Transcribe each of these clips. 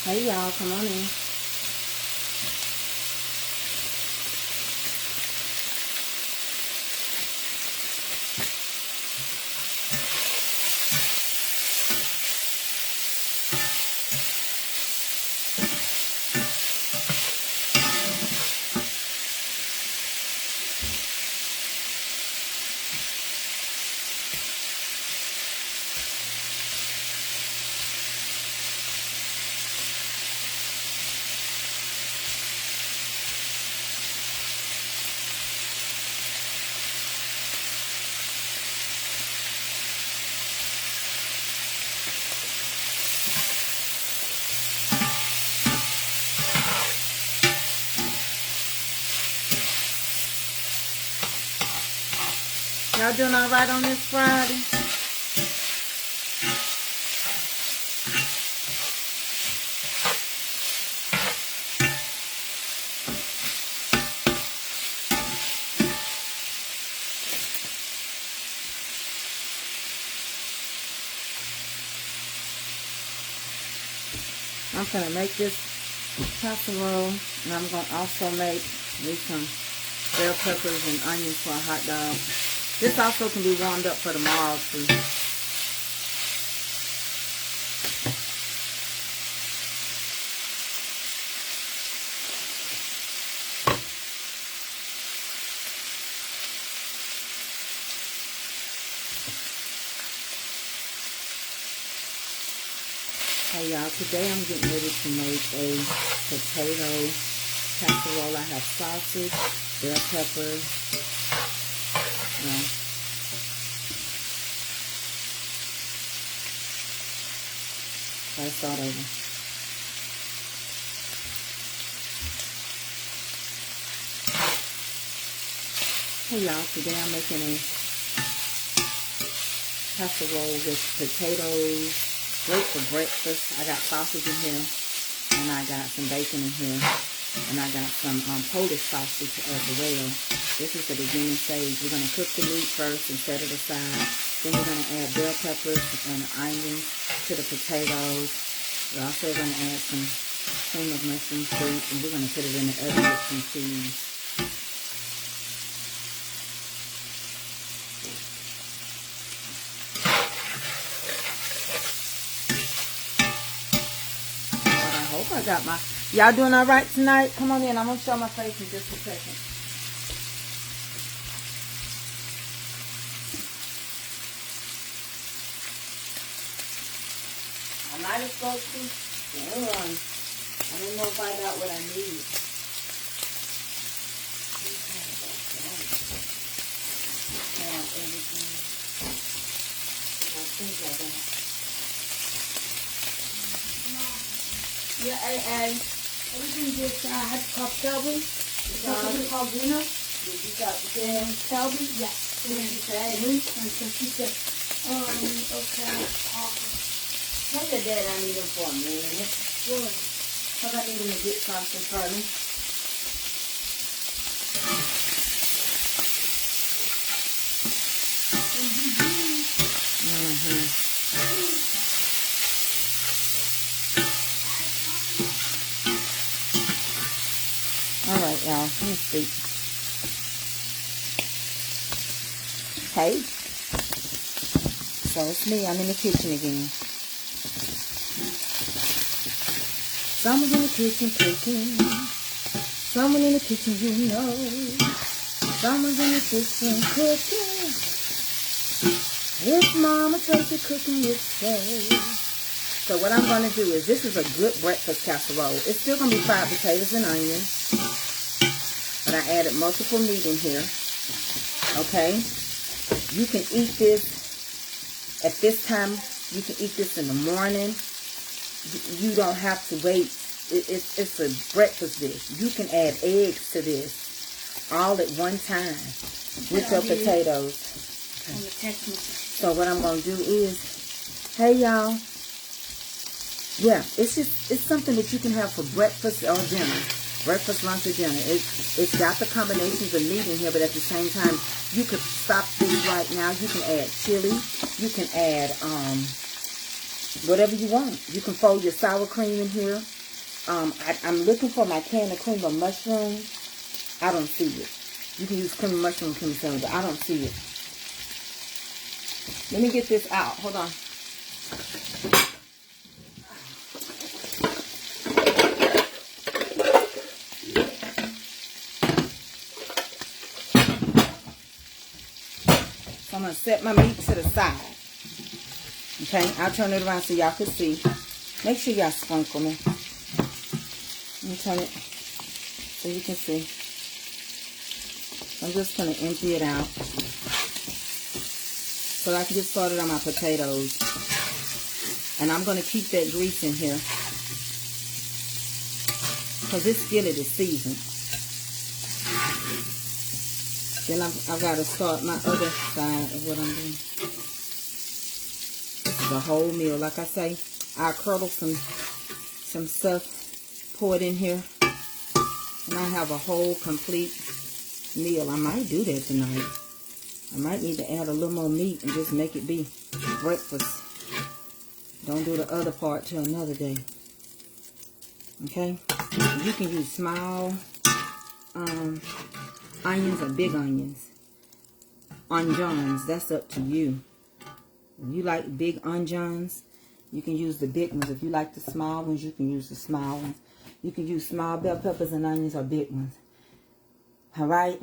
Hey y'all, come on in. Y'all doing all right on this Friday? I'm gonna make this casserole, and I'm gonna also make me some bell peppers and onions for a hot dog. This also can be warmed up for tomorrow too. Hey y'all, today I'm getting ready to make a potato casserole. I have sausage, bell pepper, let's start over. Hey y'all, today I'm making a casserole with potatoes, great for breakfast. I got sausage in here, and I got some bacon in here, and I got some Polish sausage as well. This is the beginning stage. We're going to cook the meat first and set it aside. Then we're going to add bell peppers and onions to the potatoes. We're also going to add some cream of mushroom fruit, and we're going to put it in the oven with some cheese. But I hope I got my... Y'all doing all right tonight? Come on in. I'm going to show my face in just a second. I might have spoke too soon. I don't know if I got what I need. Everything. I think I got. Yeah, and everything just had cup Shelby. Something called dinner. Did you got the Shelby? Yes. What did she say? And so she said, okay. Tell your dad I need him for a minute. Sure. Because I need him to get something for me. Alright, y'all. Let me speak. Hey. So it's me. I'm in the kitchen again. Someone's in the kitchen cooking. Someone in the kitchen, you know. Someone's in the kitchen cooking. It's Mama Tracy cooking it so. So what I'm going to do is, this is a good breakfast casserole. It's still going to be fried potatoes and onions. But I added multiple meat in here. Okay. You can eat this at this time. You can eat this in the morning. You don't have to wait. It's a breakfast dish. You can add eggs to this all at one time with your potatoes. Okay. So what I'm going to do is, hey y'all, yeah, it's something that you can have for breakfast or dinner. Breakfast, lunch, or dinner. It's got the combinations of meat in here, but at the same time, you could stop this right now. You can add chili. You can add whatever you want. You can fold your sour cream in here. I'm looking for my can of cream of mushroom. I don't see it. You can use cream of mushroom, cream of salmon, but I don't see it. Let me get this out. Hold on. So I'm going to set my meat to the side. Okay, I'll turn it around so y'all can see. Make sure y'all sprinkle me. Let me turn it so you can see. I'm just going to empty it out so I can get started on my potatoes. And I'm going to keep that grease in here because this skillet is seasoned. Then I've got to start my other side of what I'm doing. This is a whole meal. Like I say, I'll curdle some stuff, pour it in here, and I have a whole complete meal. I might do that tonight. I might need to add a little more meat and just make it be breakfast. Don't do the other part till another day. Okay? You can use small onions or big onions. Onions, that's up to you. If you like big onions, you can use the big ones. If you like the small ones, you can use the small ones. You can use small bell peppers and onions or big ones. Alright?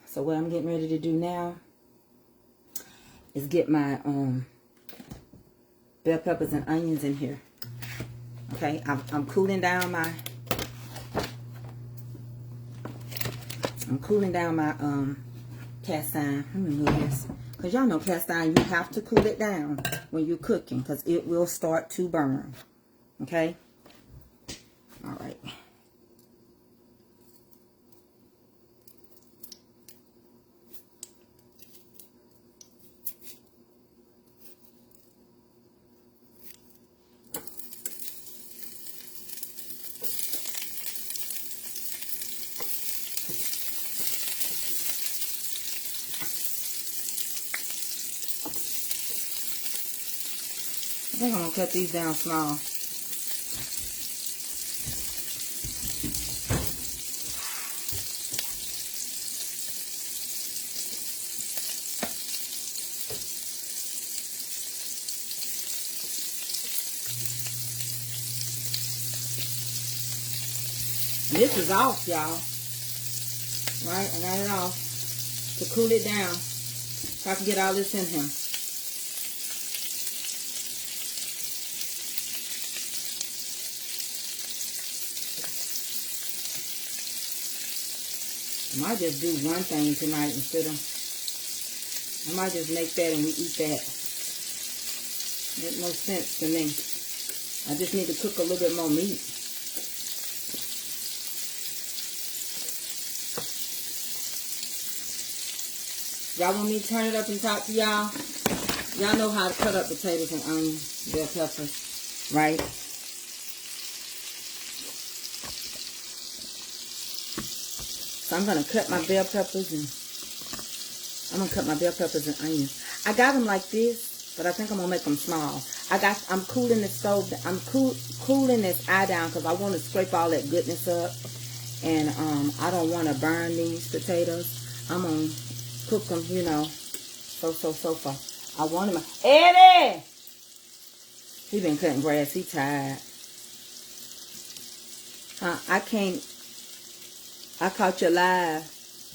So what I'm getting ready to do now is get my bell peppers and onions in here. Okay? I'm cooling down my cast iron. Let me move this. Because y'all know cast iron, you have to cool it down when you're cooking because it will start to burn. Okay? Alright. I think I'm going to cut these down small. This is off, y'all. Right? I got it off to cool it down so I can get all this in here. I might just do one thing tonight instead of... I might just make that and we eat that. Makes no sense to me. I just need to cook a little bit more meat. Y'all want me to turn it up and talk to y'all? Y'all know how to cut up potatoes and onions, bell peppers, right? So I'm gonna cut my bell peppers and onions. I got them like this, but I think I'm gonna make them small. I'm cooling the stove. I'm cooling this eye down because I want to scrape all that goodness up, and I don't want to burn these potatoes. I'm gonna cook them, you know, so far. I want him. Eddie! He been cutting grass. He tired. I can't. I caught you live.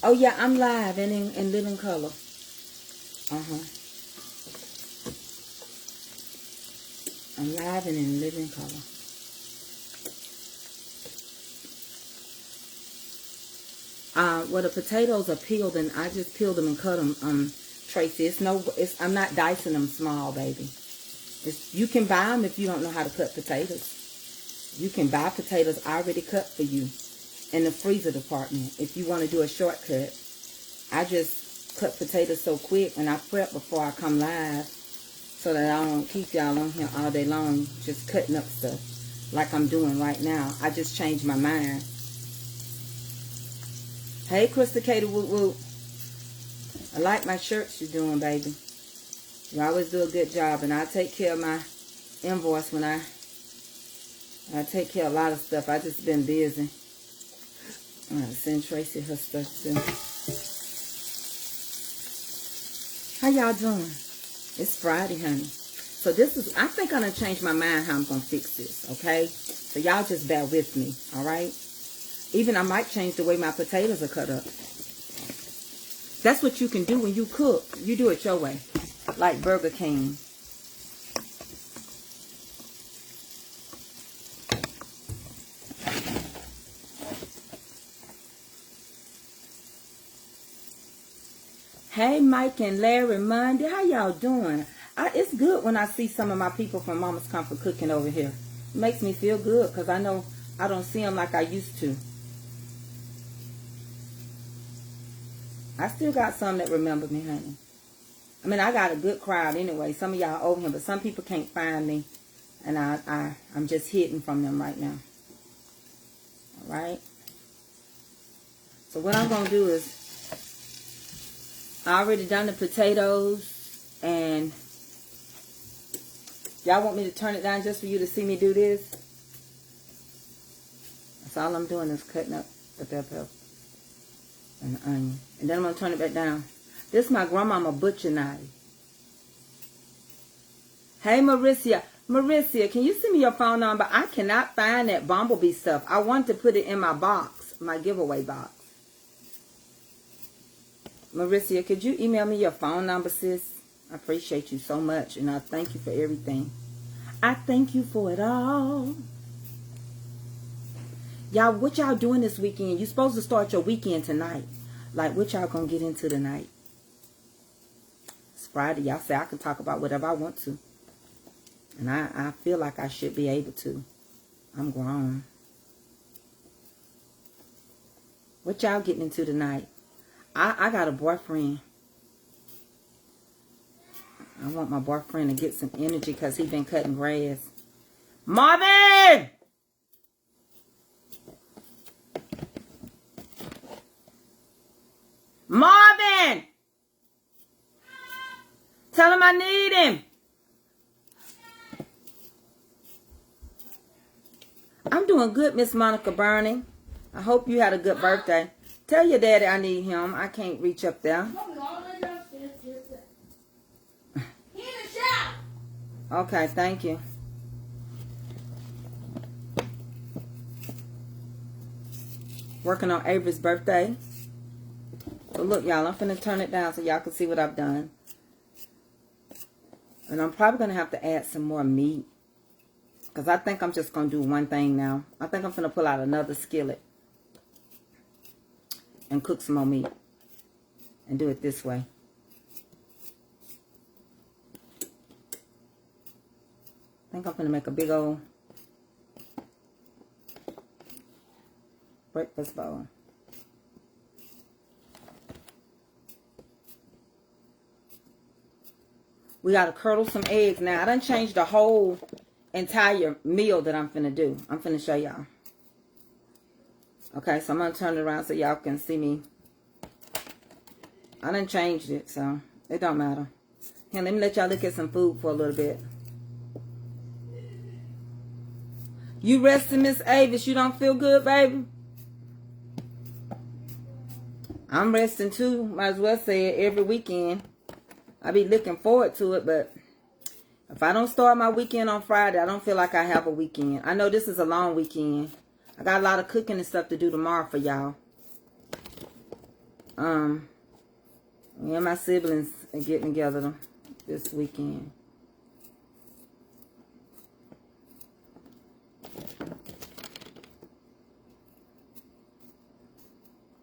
Oh, yeah, I'm live and in living color. I'm live and in living color. Well, the potatoes are peeled, and I just peeled them and cut them, Tracy. I'm not dicing them small, baby. You can buy them if you don't know how to cut potatoes. You can buy potatoes already cut for you in the freezer department if you want to do a shortcut. I just cut potatoes so quick and I prep before I come live so that I don't keep y'all on here all day long just cutting up stuff like I'm doing right now. I just changed my mind. Hey, Krista Katie Woot Woot. I like my shirts you're doing, baby. You always do a good job, and I'll take care of my invoice when I I take care of a lot of stuff. I just been busy. I'm going to send Tracy her stuff too. How y'all doing? It's Friday, honey. So this is, I think I'm going to change my mind how I'm going to fix this, okay? So y'all just bear with me, all right? Even I might change the way my potatoes are cut up. That's what you can do when you cook. You do it your way, like Burger King. Hey, Mike and Larry Monday. How y'all doing? It's good when I see some of my people from Mama's Comfort cooking over here. It makes me feel good because I know I don't see them like I used to. I still got some that remember me, honey. I mean, I got a good crowd anyway. Some of y'all over here, but some people can't find me. And I'm just hidden from them right now. All right? So what I'm going to do is, I already done the potatoes, and y'all want me to turn it down just for you to see me do this? That's all I'm doing is cutting up the bell pepper and the onion. And then I'm going to turn it back down. This is my grandmama butcher knife. Hey, Marissa. Marissa, can you send me your phone number? I cannot find that bumblebee stuff. I want to put it in my box, my giveaway box. Marissa, could you email me your phone number, sis? I appreciate you so much, and I thank you for everything. I thank you for it all. Y'all, what y'all doing this weekend? You supposed to start your weekend tonight. Like, what y'all gonna get into tonight? It's Friday. Y'all say I can talk about whatever I want to. And I feel like I should be able to. I'm grown. What y'all getting into tonight? I got a boyfriend. I want my boyfriend to get some energy because he's been cutting grass. Marvin! Marvin! Tell him I need him. I'm doing good, Miss Monica Burning. I hope you had a good birthday. Tell your daddy I need him. I can't reach up there. Okay, thank you. Working on Avery's birthday. So look, y'all, I'm finna turn it down so y'all can see what I've done. And I'm probably going to have to add some more meat. Because I think I'm just going to do one thing now. I think I'm finna pull out another skillet. And cook some more meat. And do it this way. I think I'm going to make a big old breakfast bowl. We got to curdle some eggs. Now, I done changed the whole entire meal that I'm finna do. I'm finna show y'all. Okay, so I'm going to turn it around so y'all can see me. I done changed it, so it don't matter. Here, let me let y'all look at some food for a little bit. You resting, Miss Avis? You don't feel good, baby? I'm resting too. Might as well say it every weekend. I be looking forward to it, but if I don't start my weekend on Friday, I don't feel like I have a weekend. I know this is a long weekend. I got a lot of cooking and stuff to do tomorrow for y'all. Me and my siblings are getting together this weekend.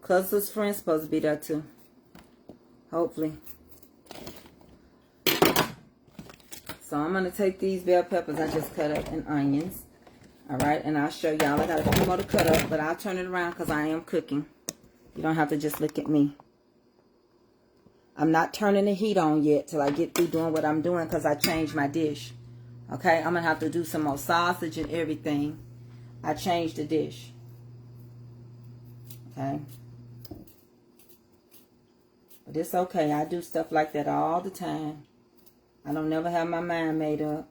Cousin's friend's supposed to be there too. Hopefully. So I'm going to take these bell peppers I just cut up and onions. Alright, and I'll show y'all. I got a few more to cut up, but I'll turn it around because I am cooking. You don't have to just look at me. I'm not turning the heat on yet till I get through doing what I'm doing because I changed my dish. Okay, I'm going to have to do some more sausage and everything. I changed the dish. Okay. But it's okay. I do stuff like that all the time. I don't never have my mind made up.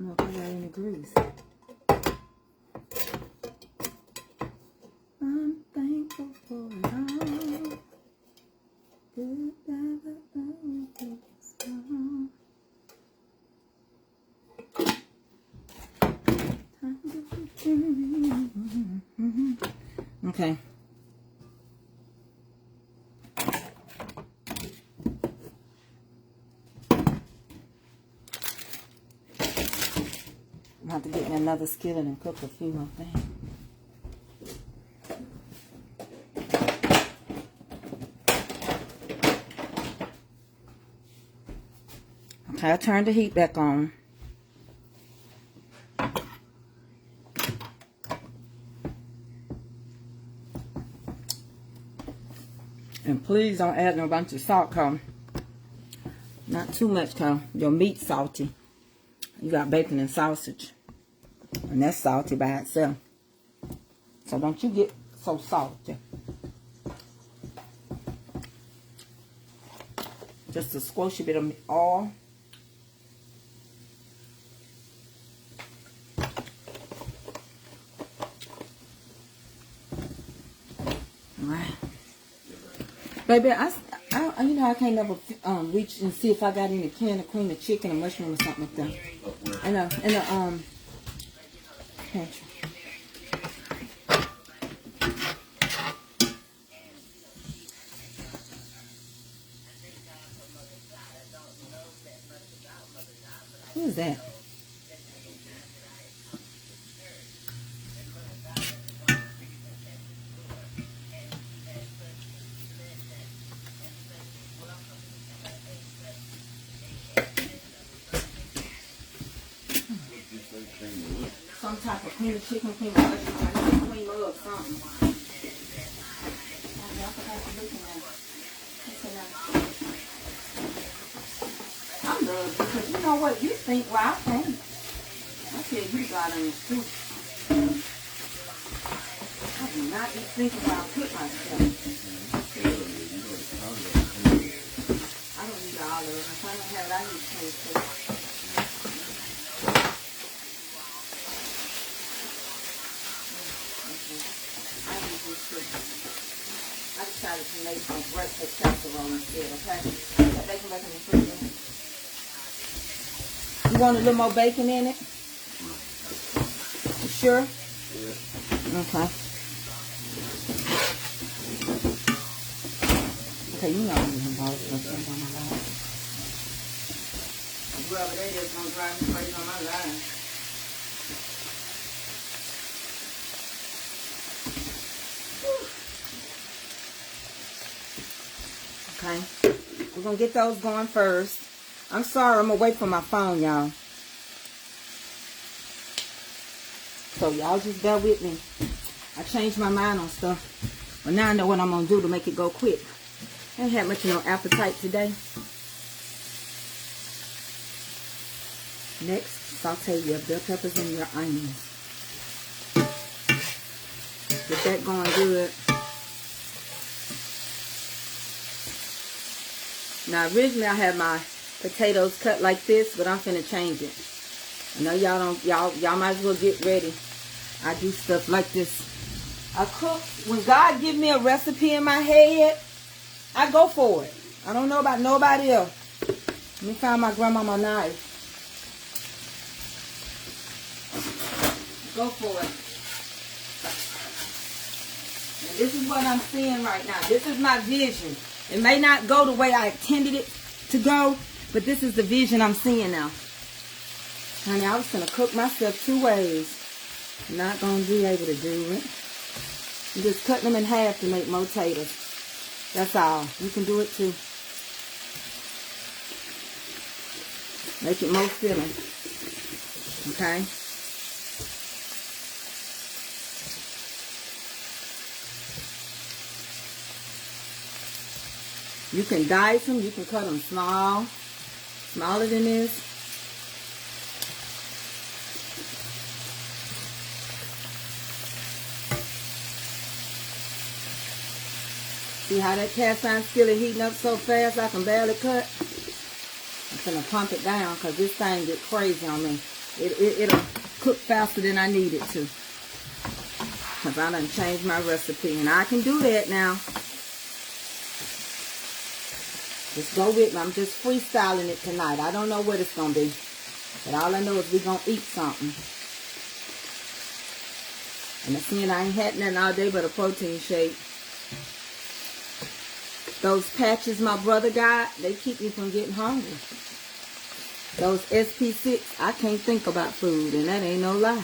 know if I got any grease. I'm thankful for it all. Good, bad, but always strong. Okay. I'm have to get me another skillet and cook a few more things. Okay, I turned the heat back on. And please don't add no bunch of salt, cause not too much, cause your meat's salty. You got bacon and sausage, and that's salty by itself. So don't you get so salty. Just a squishy bit of oil. Alright. Baby, you know I can't never reach and see if I got any can of cream of chicken or mushroom or something like that. In the pantry. Who is that? Some type of cream of chicken, cream of mushroom, cream of something. I'm done because you know what? You think, well, I can't. I tell you, God on this too. I do not be thinking about cook myself. I don't need all of it. If I don't have it, I need to taste. I decided to make some breakfast casserole instead, okay? Put that bacon back in the freezer. You want a little more bacon in it? You sure? Yeah. Okay. Okay, you know I'm going to borrow something on my line. Whoever that is going to drive me crazy on my line. Okay, we're going to get those going first. I'm sorry, I'm away from my phone, y'all. So y'all just bear with me. I changed my mind on stuff. But now I know what I'm going to do to make it go quick. I ain't had much of no appetite today. Next, saute your bell peppers and your onions. Get that going good. Now originally I had my potatoes cut like this, but I'm finna change it. I know y'all don't, y'all might as well get ready. I do stuff like this. I cook, when God give me a recipe in my head, I go for it. I don't know about nobody else. Let me find my grandmama knife. Go for it. And this is what I'm seeing right now. This is my vision. It may not go the way I intended it to go, but this is the vision I'm seeing now. Honey, I was going to cook myself 2 ways. Not going to be able to do it. I'm just cutting them in half to make more taters. That's all. You can do it too. Make it more filling. Okay? You can dice them. You can cut them small. Smaller than this. See how that cast iron skillet heating up so fast I can barely cut? I'm gonna pump it down because this thing get crazy on me. It'll cook faster than I need it to. Because I done changed my recipe. And I can do that now. Just go with me. I'm just freestyling it tonight. I don't know what it's going to be. But all I know is we're going to eat something. And seeing I ain't had nothing all day but a protein shake. Those patches my brother got, they keep me from getting hungry. Those SP6, I can't think about food, and that ain't no lie.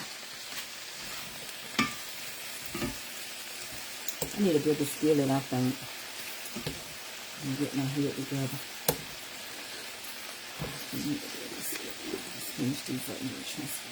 I need a bigger skillet, I think. I'm getting my head together. Let's finish these up and transfer.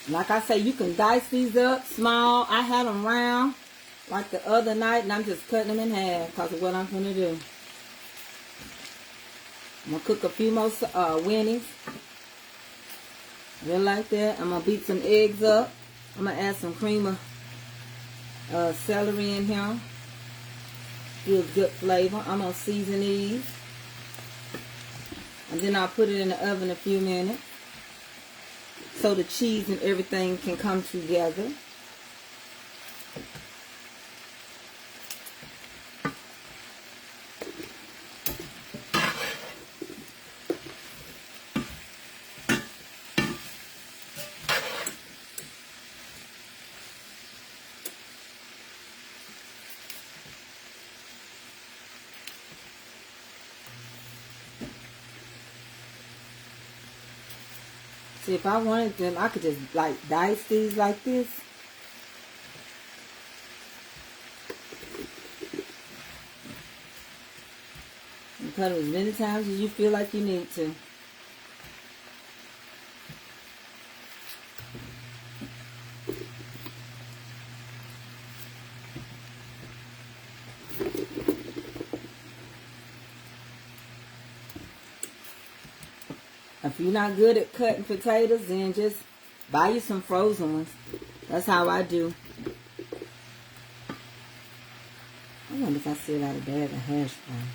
Like I say, you can dice these up small. I had them round like the other night, and I'm just cutting them in half because of what I'm going to do. I'm going to cook a few more winnies. Just like that. I'm going to beat some eggs up. I'm going to add some cream of celery in here. Gives good flavor. I'm going to season these. And then I'll put it in the oven a few minutes, so the cheese and everything can come together. See, if I wanted them, I could just like dice these like this. And cut them as many times as you feel like you need to. If you're not good at cutting potatoes, then just buy you some frozen ones. That's how I do. I wonder if I still got a bag of hash brown.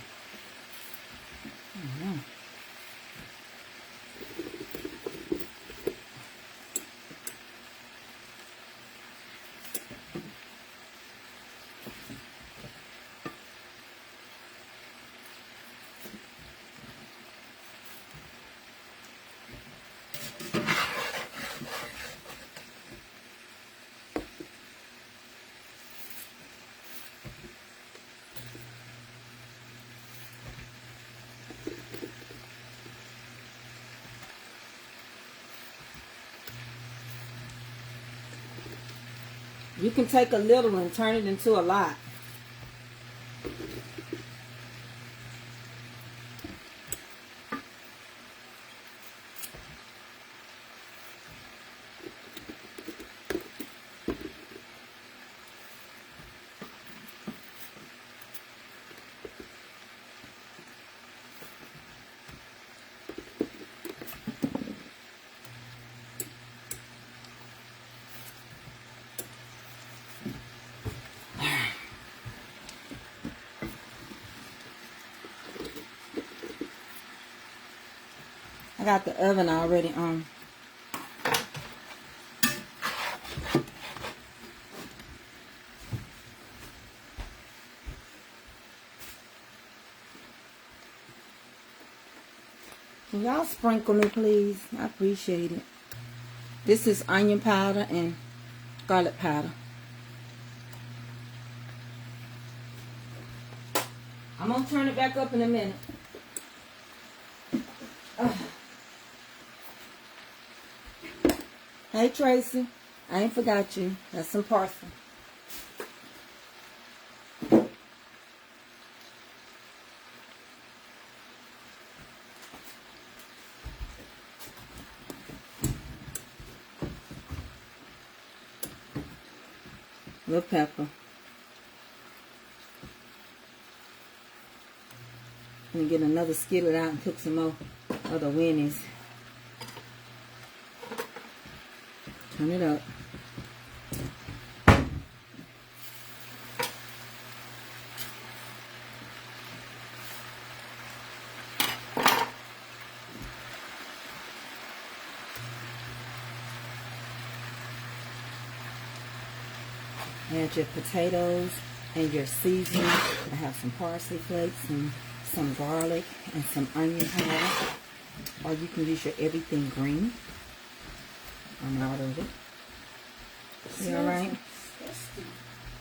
I don't know. You can take a little and turn it into a lot. I got the oven already on. Can y'all sprinkle me, please? I appreciate it. This is onion powder and garlic powder. I'm going to turn it back up in a minute. Hey, Tracy. I ain't forgot you. That's some parsley. little pepper. I'm gonna get another skillet out and cook some more of the winnies. Turn it up. Add your potatoes and your seasoning. I have some parsley flakes and some garlic and some onion powder. Or you can use your everything green. I'm out of it. You alright?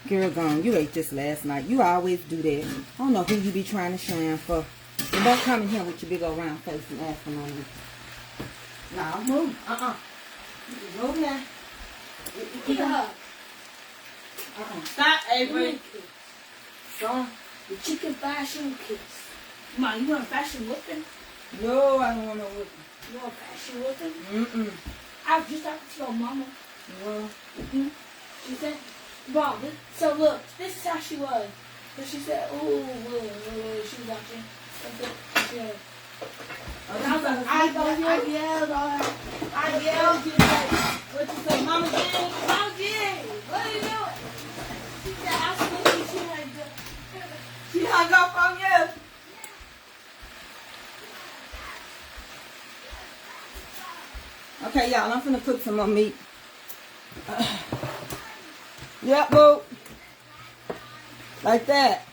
Girl gone, you ate this last night. You always do that. I don't know who you be trying to shine for. And don't come in here with your big old round face and ask for money. Nah, move. Move now. Yeah. Stop, Avery. So, the chicken fashion kiss. Mom, you want a fashion whipping? No, I don't want no whipping. You want a fashion whipping? Mm-mm. I was just talking to your mama. Well, She said, Mom, so look, this is how she was. So she said, ooh, she was watching. She said, and I was like, I yelled on her. I yelled. What you say, Mama Jenny? Mama Jenny, what are you doing? She said, I was she had she hung up on you. Okay, y'all, I'm finna cook some more meat. Yep, boo. Like that.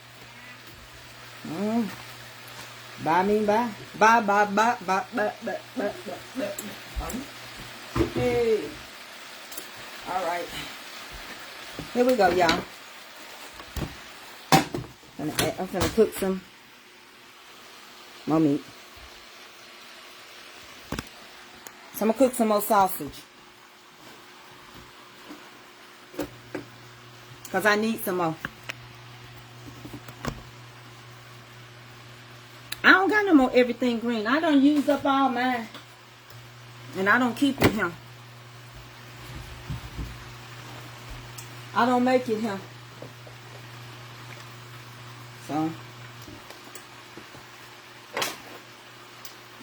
Bye mean bye. Bye. Hey. Alright. Here we go, y'all. I'm gonna cook some more meat. So I'm gonna cook some more sausage. Because I need some more. I don't got no more everything green. I done used up all mine. And I don't keep it here. I don't make it here. So.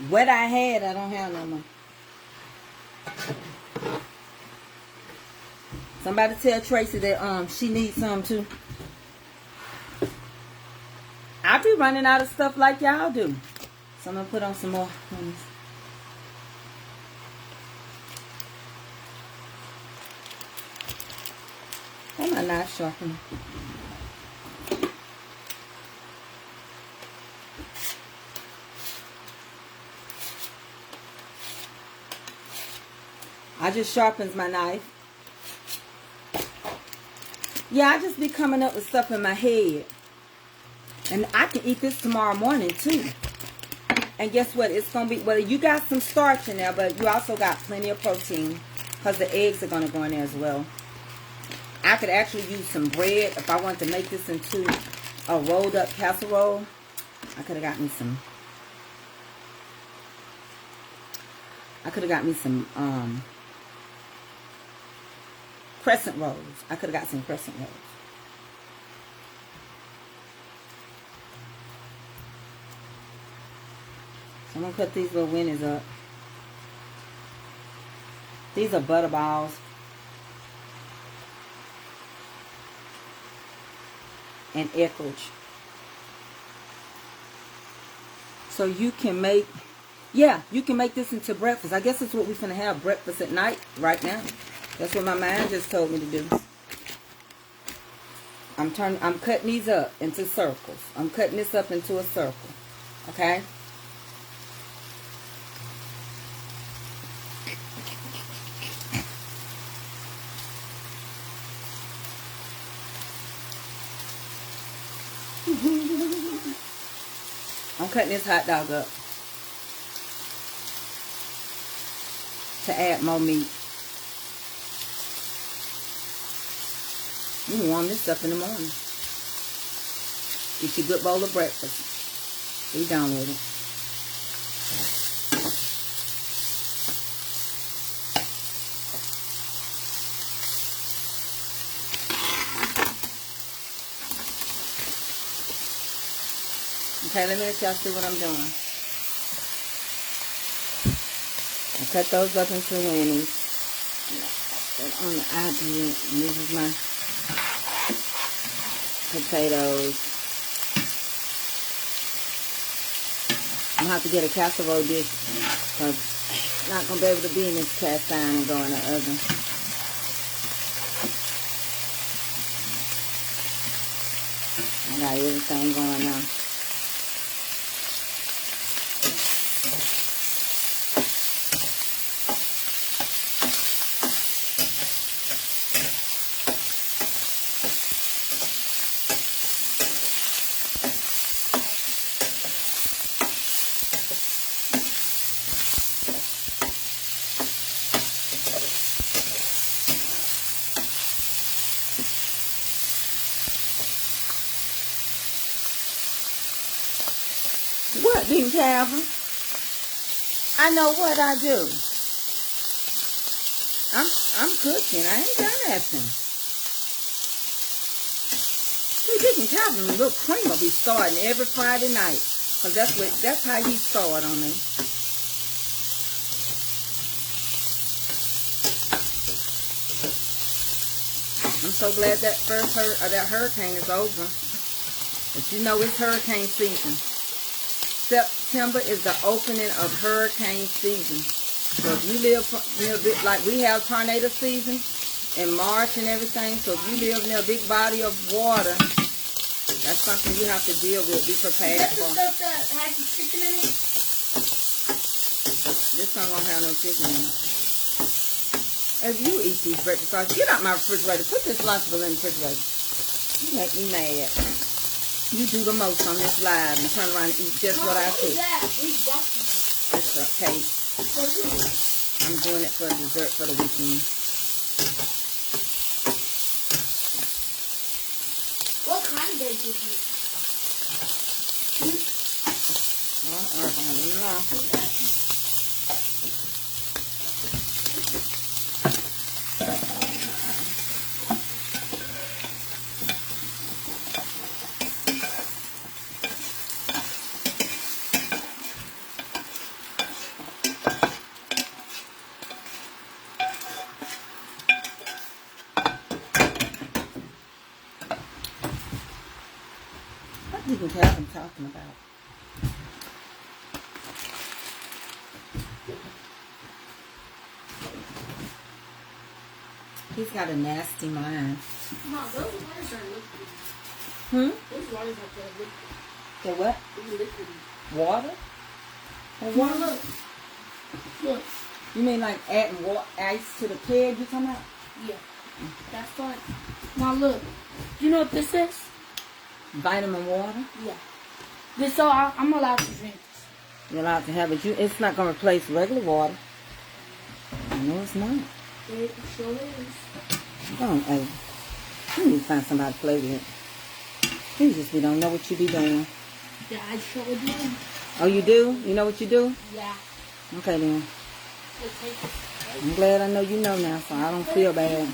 What I had, I don't have no more. Somebody tell Tracy that she needs some too. I be running out of stuff like y'all do. So I'm gonna put on some more ones. Am I not sharpening? I just sharpens my knife. Yeah, I just be coming up with stuff in my head. And I can eat this tomorrow morning too. And guess what? It's going to be, well, you got some starch in there, but you also got plenty of protein. Because the eggs are going to go in there as well. I could actually use some bread. If I wanted to make this into a rolled up casserole, I could have got me some. Crescent rolls. I could have got some crescent rolls. So I'm going to cut these little winnies up. These are butter balls. And Eckrich. So you can make, yeah, you can make this into breakfast. I guess that's what we're going to have, breakfast at night right now. That's what my mind just told me to do. I'm cutting these up into circles. I'm cutting this up into a circle. Okay? I'm cutting this hot dog up to add more meat. You can warm this up in the morning. Get your good bowl of breakfast. Be done with it. Okay, let me let y'all see what I'm doing. I cut those up into winnies. On the idea, and this is my potatoes. I'm gonna have to get a casserole dish because I'm not gonna be able to be in this cast iron and go in the oven. I got everything going on. What, Dean Calvin? I know what I do. I'm cooking. I ain't done nothing. See, Deacon Calvin, little creamer be starting every Friday night. Cause that's how he started on me. I'm so glad that that hurricane is over. But you know it's hurricane season. September is the opening of hurricane season. So if you live near a bit, like we have tornado season in March and everything. So if you live near a big body of water, that's something you have to deal with. Be prepared for. Is that the stuff that has the chicken in it? This one won't have no chicken in it. As you eat these breakfast sauce, get out my refrigerator. Put this Lunchable in the refrigerator. You make me mad. You do the most on this live and turn around and eat just what I cook. It's a cake. I'm doing it for dessert for the weekend. What kind of cake is it? I don't know. You can tell I'm talking about. He's got a nasty mind. No, those waters are liquid. Those waters are liquid. The what? They're liquid. Water? Or Come water? on, look. Look. You mean like adding ice to the keg you're talking about? Yeah. That's fine. Now look. You know what this is? Vitamin water? Yeah. This so I'm allowed to drink this. You're allowed to have it. It's not going to replace regular water. No, it's not. It sure is. Don't, hey. You need to find somebody to play with. You just don't know what you be doing. Yeah, I sure do. Oh, you do? You know what you do? Yeah. Okay, then. I'm glad I know you know now, so I don't feel bad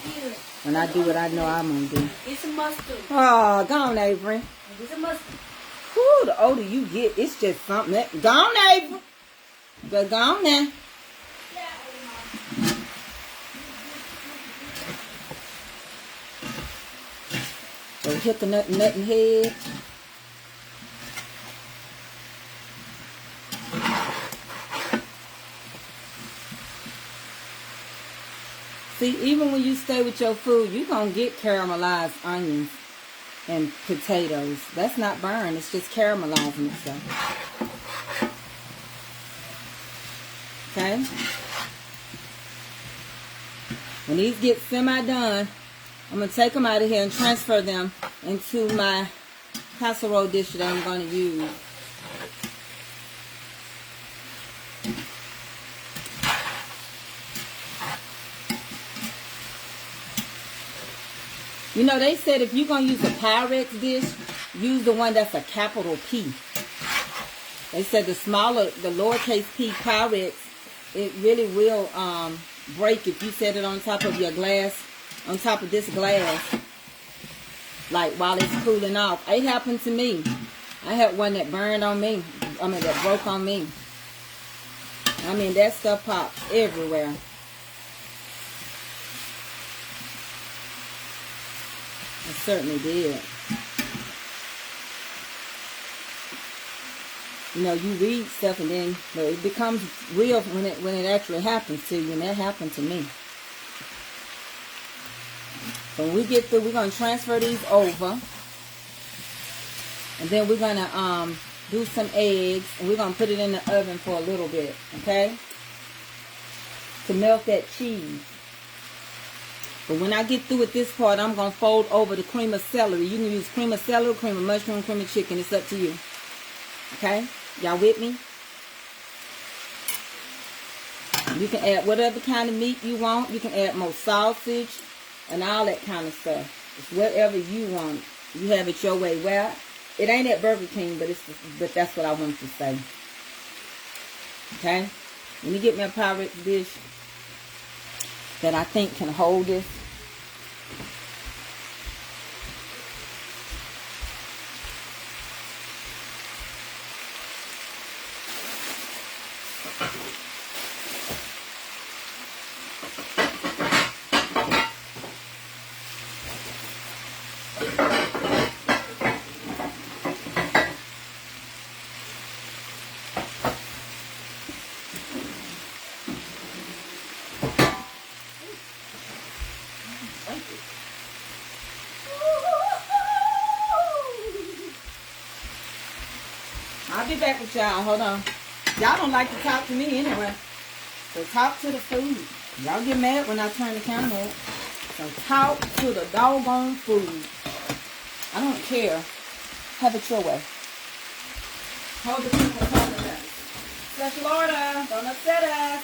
when I do what I know I'm going to do. It's a mustard. Oh, go on, Avery. It's a mustard. Whew, the older you get, it's just something that... Go on, Avery. But go on now. So hit the nut and head. See, even when you stay with your food, you're going to get caramelized onions and potatoes. That's not burned. It's just caramelizing itself. Okay? When these get semi-done, I'm going to take them out of here and transfer them into my casserole dish that I'm going to use. You know, they said if you're going to use a Pyrex dish, use the one that's a capital P. They said the lowercase p Pyrex, it really will break if you set it on top of your glass, on top of this glass, like while it's cooling off. It happened to me. I had one that burned on me. I mean, that broke on me. I mean, that stuff popped everywhere. It certainly did. You know, you read stuff and then it becomes real when it actually happens to you, and that happened to me. So when we get through, we're going to transfer these over. And then we're going to do some eggs, and we're going to put it in the oven for a little bit, okay? To melt that cheese. But when I get through with this part, I'm going to fold over the cream of celery. You can use cream of celery, cream of mushroom, cream of chicken. It's up to you. Okay? Y'all with me? You can add whatever kind of meat you want. You can add more sausage and all that kind of stuff. It's whatever you want. You have it your way. Well, it ain't at Burger King, but that's what I want to say. Okay? Let me get me a Pyrex dish that I think can hold this. I'll be back with y'all. Hold on. Y'all don't like to talk to me anyway. So talk to the food. Y'all get mad when I turn the camera on. So talk to the doggone food. I don't care. Have it your way. Hold the people talking about it. Special order. Don't upset us.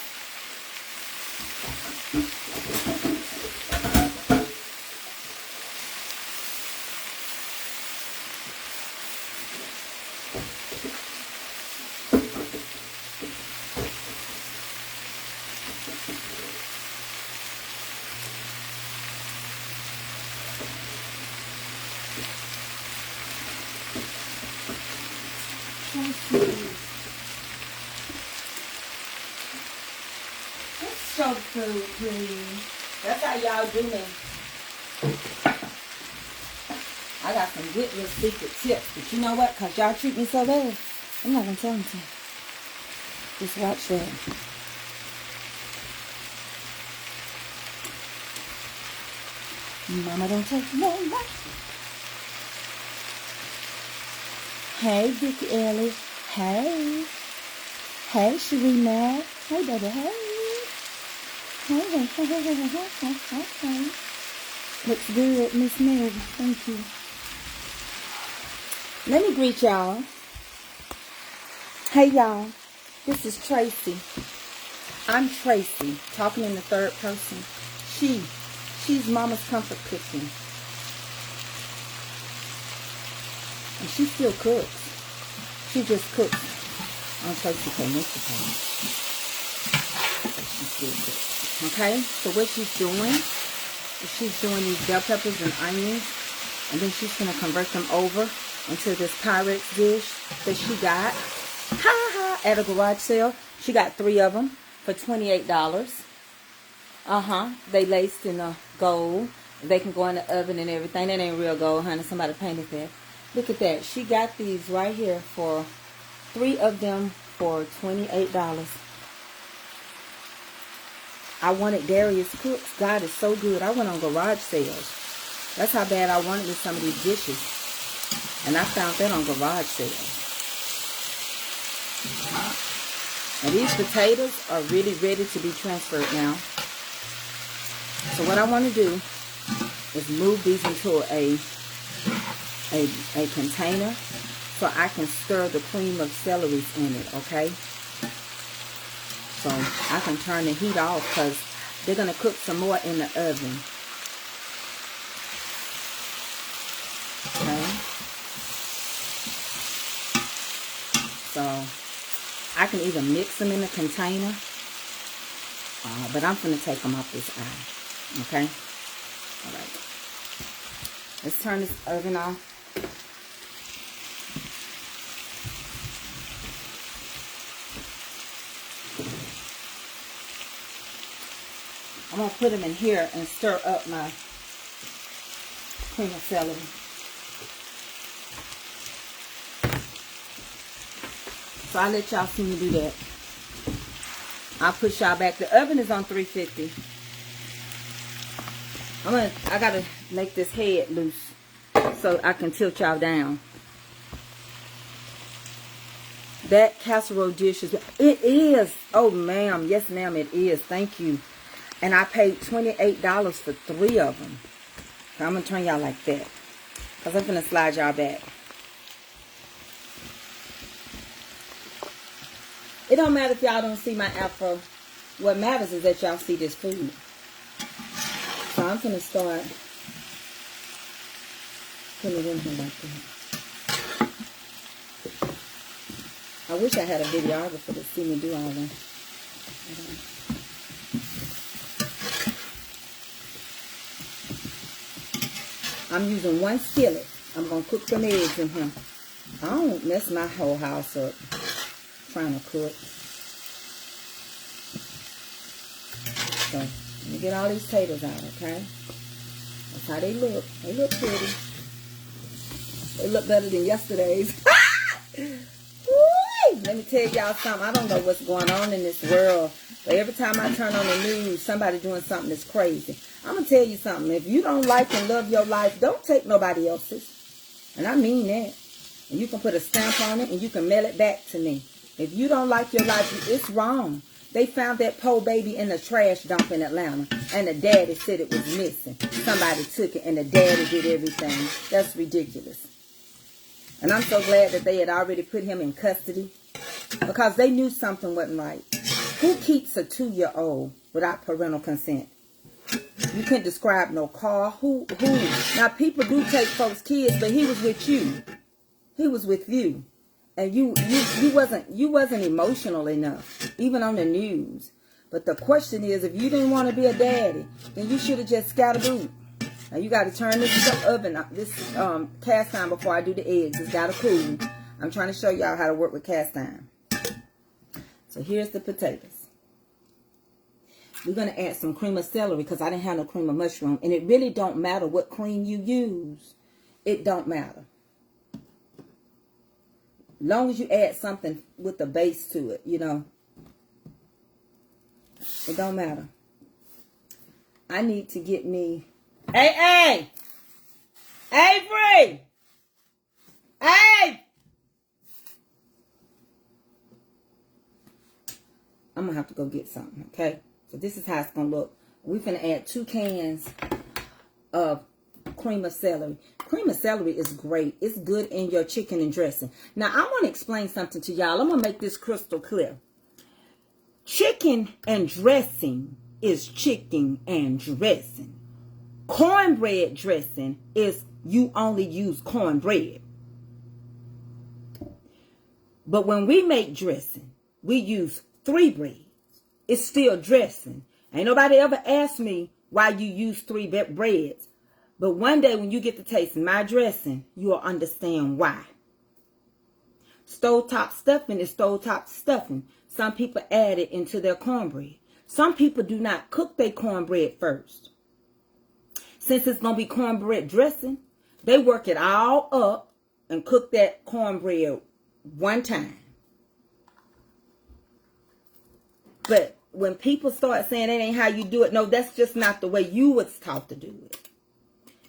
Let's show the food, please. That's how y'all do me. I got some good little secret tips, but you know what? Because y'all treat me so bad, I'm not going to tell them to. Just watch that. Mama, don't take no much. Hey, Dickie Ellie. Hey. Hey, Sharina. Hey, baby. Hey. Hey. Looks good, Miss Mary. Thank you. Let me greet y'all. Hey, y'all. This is Tracy. I'm Tracy, talking in the third person. She's Mama's Comfort Cooking. And she still cooks. She just cooks on Tracy K. Mr. She still cooks. Okay? So what she's doing is she's doing these bell peppers and onions. And then she's going to convert them over into this Pyrex dish that she got. At a garage sale. She got 3 of them for $28. They laced in gold. They can go in the oven and everything. That ain't real gold, honey. Somebody painted that. Look at that. She got these right here for 3 of them for $28. I wanted Darius Cooks. God is so good. I went on garage sales. That's how bad I wanted some of these dishes. And I found that on garage sales. And these potatoes are really ready to be transferred now. So what I want to do is move these into a container so I can stir the cream of celery in it, okay? So I can turn the heat off because they're going to cook some more in the oven. Okay? So I can either mix them in a container, but I'm going to take them off this eye. Okay? Alright. Let's turn this oven off. I'm going to put them in here and stir up my cream of celery. So I'll let y'all see me do that. I'll push y'all back. The oven is on 350. I gotta make this head loose so I can tilt y'all down. That casserole dish is, it is. Oh, ma'am. Yes, ma'am, it is. Thank you. And I paid $28 for 3 of them. So I'm going to turn y'all like that. Because I'm going to slide y'all back. It don't matter if y'all don't see my afro. What matters is that y'all see this food. So I'm going to start putting it in here like that. I wish I had a videographer to see me do all that. I'm using 1 skillet. I'm going to cook some eggs in here. I don't mess my whole house up trying to cook. So, let me get all these potatoes out, okay? That's how they look. They look pretty. They look better than yesterday's. Let me tell y'all something. I don't know what's going on in this world, but every time I turn on the news, somebody doing something that's crazy. I'm going to tell you something. If you don't like and love your life, don't take nobody else's. And I mean that. And you can put a stamp on it and you can mail it back to me. If you don't like your life, it's wrong. They found that poor baby in the trash dump in Atlanta, and the daddy said it was missing. Somebody took it, and the daddy did everything. That's ridiculous. And I'm so glad that they had already put him in custody, because they knew something wasn't right. Who keeps a 2-year-old without parental consent? You couldn't describe no car. Who? Now, people do take folks' kids, but he was with you. He was with you. And you wasn't emotional enough, even on the news. But the question is, if you didn't want to be a daddy, then you should have just scattered. Now you got to turn this oven, this cast iron before I do the eggs. It's got to cool. I'm trying to show y'all how to work with cast iron. So here's the potatoes. We're going to add some cream of celery because I didn't have no cream of mushroom. And it really don't matter what cream you use. It don't matter. Long as you add something with the base to it, you know. It don't matter. I need to get me... Hey! Avery! Hey! I'm going to have to go get something, okay? So this is how it's going to look. We're going to add 2 cans of cream of celery. Cream of celery is great. It's good in your chicken and dressing. Now, I want to explain something to y'all. I'm going to make this crystal clear. Chicken and dressing is chicken and dressing. Cornbread dressing is you only use cornbread. But when we make dressing, we use 3 breads. It's still dressing. Ain't nobody ever asked me why you use 3 breads. But one day when you get to taste my dressing, you'll understand why. Stovetop stuffing is stovetop stuffing. Some people add it into their cornbread. Some people do not cook their cornbread first. Since it's going to be cornbread dressing, they work it all up and cook that cornbread one time. But when people start saying that ain't how you do it, no, that's just not the way you was taught to do it.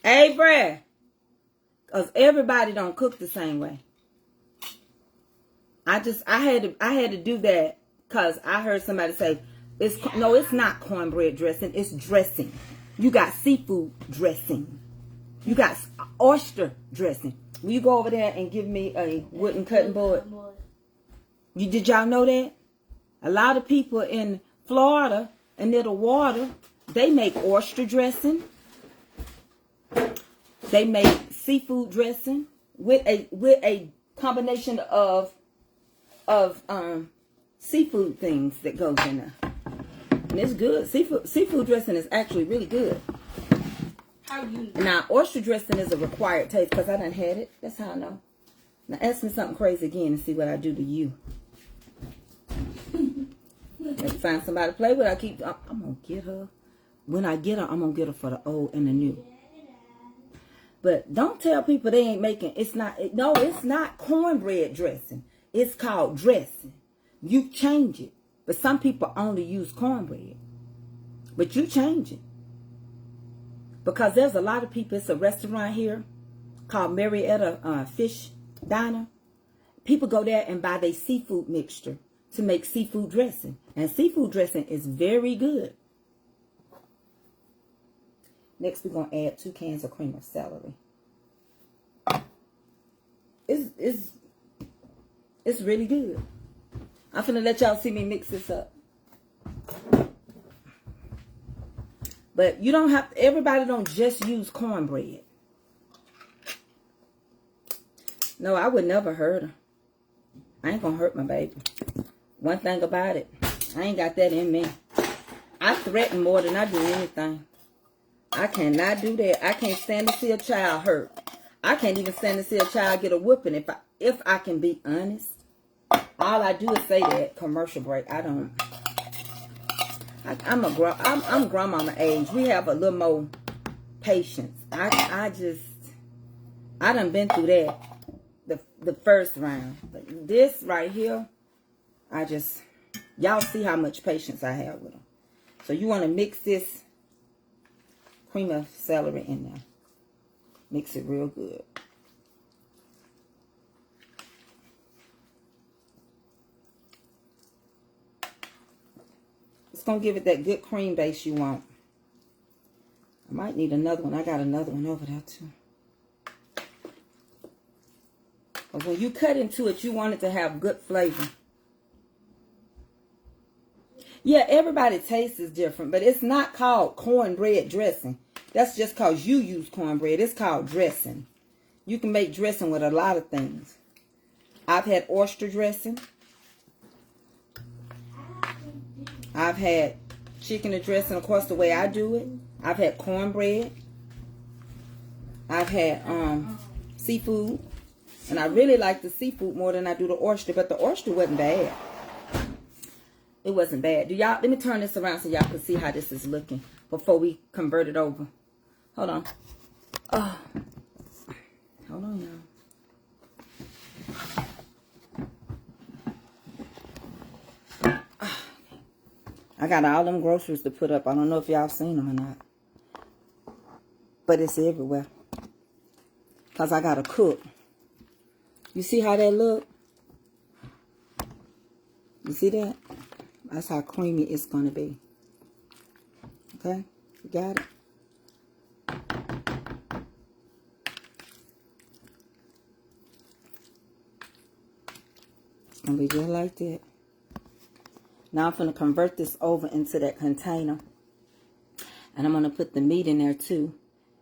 Hey, Brad, because everybody don't cook the same way. I had to do that because I heard somebody say, it's not cornbread dressing, it's dressing. You got seafood dressing. You got oyster dressing. Will you go over there and give me a wooden cutting board? Did y'all know that? A lot of people in Florida and near the water, they make oyster dressing. They make seafood dressing with a combination of seafood things that goes in there. And it's good. Seafood dressing is actually really good. How you? Now, oyster dressing is a required taste because I done had it. That's how I know. Now, ask me something crazy again and see what I do to you. If I find somebody to play with, I'm going to get her. when I get her, I'm going to get her for the old and the new. But don't tell people they ain't making, it's not cornbread dressing. It's called dressing. You change it. But some people only use cornbread. But you change it. Because there's a lot of people, it's a restaurant here called Marietta Fish Diner. People go there and buy their seafood mixture to make seafood dressing. And seafood dressing is very good. Next, we're going to add 2 cans of cream of celery. It's really good. I'm finna let y'all see me mix this up. But you don't have, everybody don't just use cornbread. No, I would never hurt her. I ain't gonna hurt my baby. One thing about it, I ain't got that in me. I threaten more than I do anything. I cannot do that. I can't stand to see a child hurt. I can't even stand to see a child get a whooping if I can be honest. All I do is say that. Commercial break. I don't. I'm grandmama age. We have a little more patience. I done been through that. The first round. But this right here, y'all see how much patience I have with them. So you want to mix this cream of celery in there. Mix it real good. It's going to give it that good cream base you want. I might need another one. I got another one over there too. But when you cut into it, you want it to have good flavor. Yeah, everybody's taste is different, but it's not called cornbread dressing. That's just because you use cornbread. It's called dressing. You can make dressing with a lot of things. I've had oyster dressing. I've had chicken dressing, of course, the way I do it. I've had cornbread. I've had seafood. And I really like the seafood more than I do the oyster. But the oyster wasn't bad. It wasn't bad. Let me turn this around so y'all can see how this is looking before we convert it over. Hold on. Oh. Hold on, y'all. I got all them groceries to put up. I don't know if y'all seen them or not. But it's everywhere. Because I got to cook. You see how that look? You see that? That's how creamy it's going to be. Okay? You got it? It's going to be just like that. Now I'm going to convert this over into that container. And I'm going to put the meat in there too.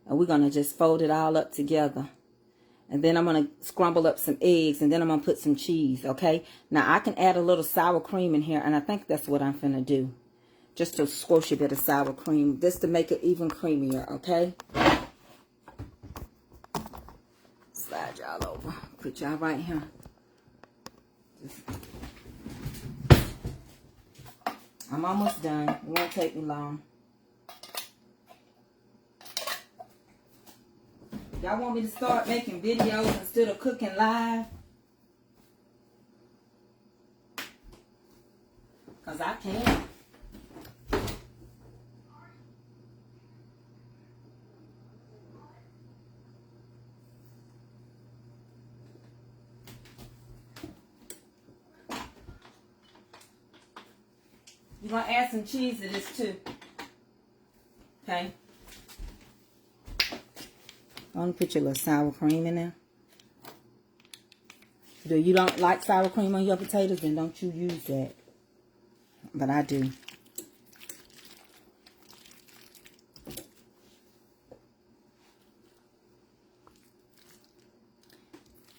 And we're going to just fold it all up together. And then I'm going to scramble up some eggs. And then I'm going to put some cheese, okay? Now, I can add a little sour cream in here. And I think that's what I'm going to do. Just to squish a bit of sour cream. Just to make it even creamier, okay? Slide y'all over. Put y'all right here. I'm almost done. It won't take me long. Y'all want me to start making videos instead of cooking live? Because I can. You're going to add some cheese to this too. Okay. I'm going to put your little sour cream in there. If you don't like sour cream on your potatoes, then don't you use that. But I do.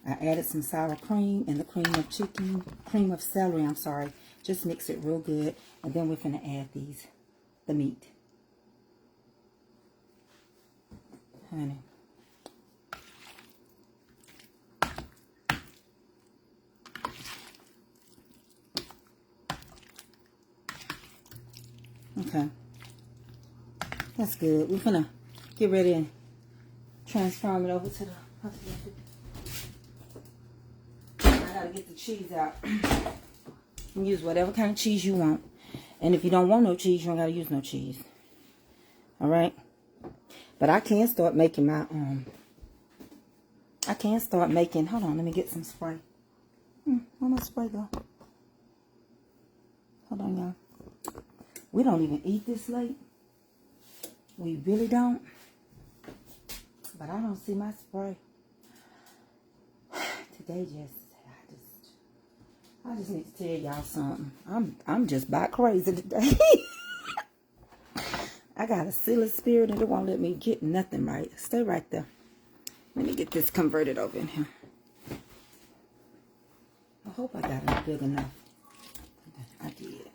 I added some sour cream and the cream of celery, I'm sorry. Just mix it real good. And then we're going to add the meat. Honey. Okay. That's good. We're gonna get ready and transform it over to the other method. I gotta get the cheese out. You can use whatever kind of cheese you want. And if you don't want no cheese, you don't gotta use no cheese. Alright? But I can start making my hold on, let me get some spray. Where my spray go? Hold on, y'all. We don't even eat this late. We really don't. But I don't see my spray. Today I just need to tell y'all something. I'm just about crazy today. I got a silly spirit and it won't let me get nothing right. Stay right there. Let me get this converted over in here. I hope I got it big enough. I did.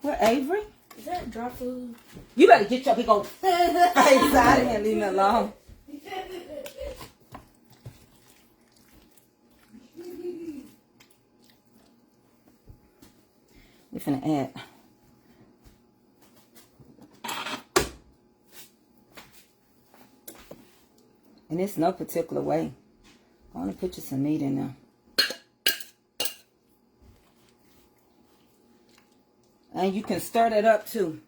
What, Avery? Is that dry food? You better get your big old face out of here and leave me alone. We're finna add. And it's no particular way. I want to put you some meat in there. And you can stir that up too.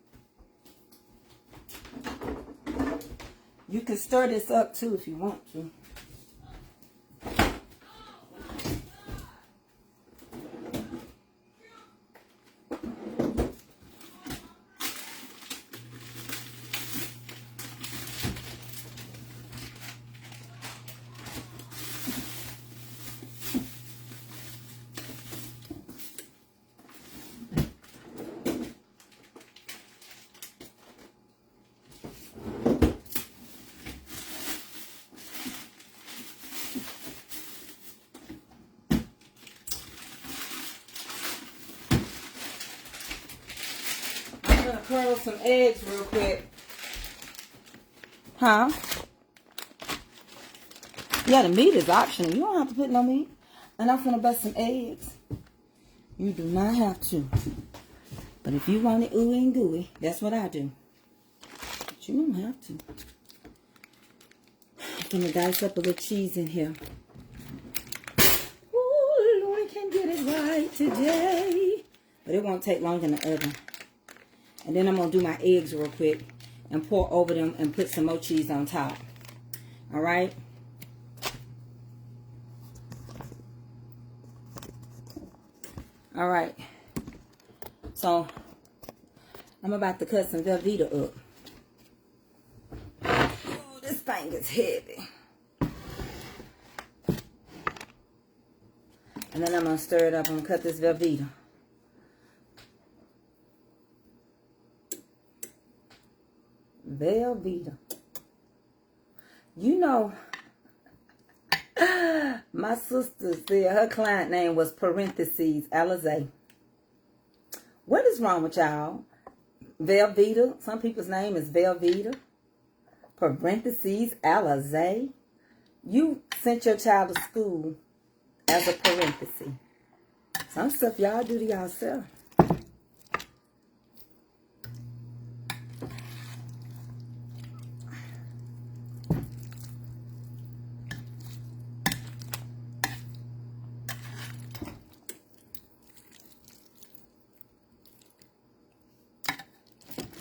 You can stir this up too if you want to. I'm gonna curl some eggs real quick. Huh? Yeah, the meat is optional. You don't have to put no meat. And I'm gonna bust some eggs. You do not have to. But if you want it ooey and gooey, that's what I do. But you don't have to. I'm gonna dice up a little cheese in here. Ooh, Lord can get it right today. But it won't take long in the oven. And then I'm going to do my eggs real quick and pour over them and put some more cheese on top. Alright? Alright. So, I'm about to cut some Velveeta up. Oh, this thing is heavy. And then I'm going to stir it up. I'm going to cut this Velveeta. Velveeta. You know, my sister said her client name was parentheses Alizé. What is wrong with y'all? Velveeta. Some people's name is Velveeta. Parentheses Alizé. You sent your child to school as a parenthesis. Some stuff y'all do to yourself.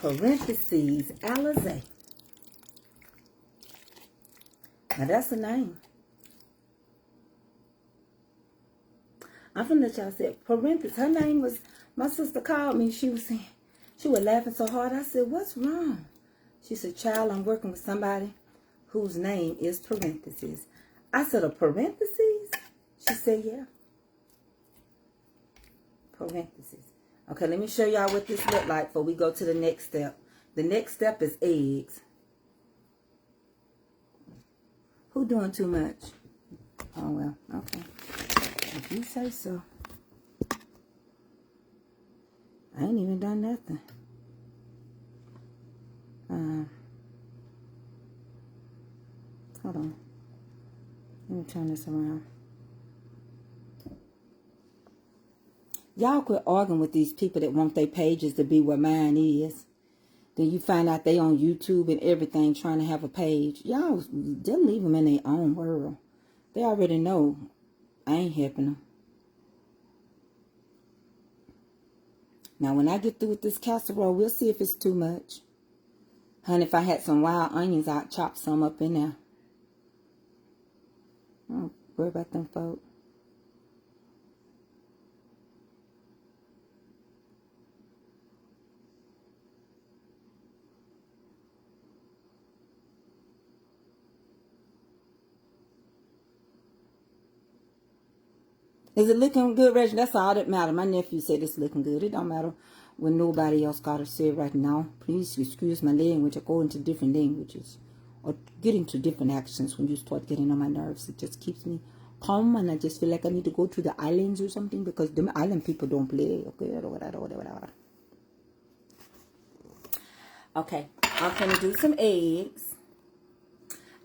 Parentheses Alizé. Now that's a name. I'm finna let y'all say parentheses. Her name was, my sister called me. She was saying, she was laughing so hard. I said, what's wrong? She said, child, I'm working with somebody whose name is parentheses. I said, a parentheses? She said, yeah. Parentheses. Okay, let me show y'all what this look like before we go to the next step. The next step is eggs. Who doing too much? Oh, well, okay. If you say so. I ain't even done nothing. Hold on. Let me turn this around. Y'all quit arguing with these people that want their pages to be where mine is. Then you find out they on YouTube and everything trying to have a page. Y'all, just leave them in their own world. They already know I ain't helping them. Now, when I get through with this casserole, we'll see if it's too much. Honey, if I had some wild onions, I'd chop some up in there. I don't worry about them folks. Is it looking good, Reggie? That's all that matters. My nephew said it's looking good. It don't matter when nobody else got to say right now. Please excuse my language. I go into different languages or get into different accents when you start getting on my nerves. It just keeps me calm, and I just feel like I need to go to the islands or something because the island people don't play. Okay, I'm gonna do some eggs.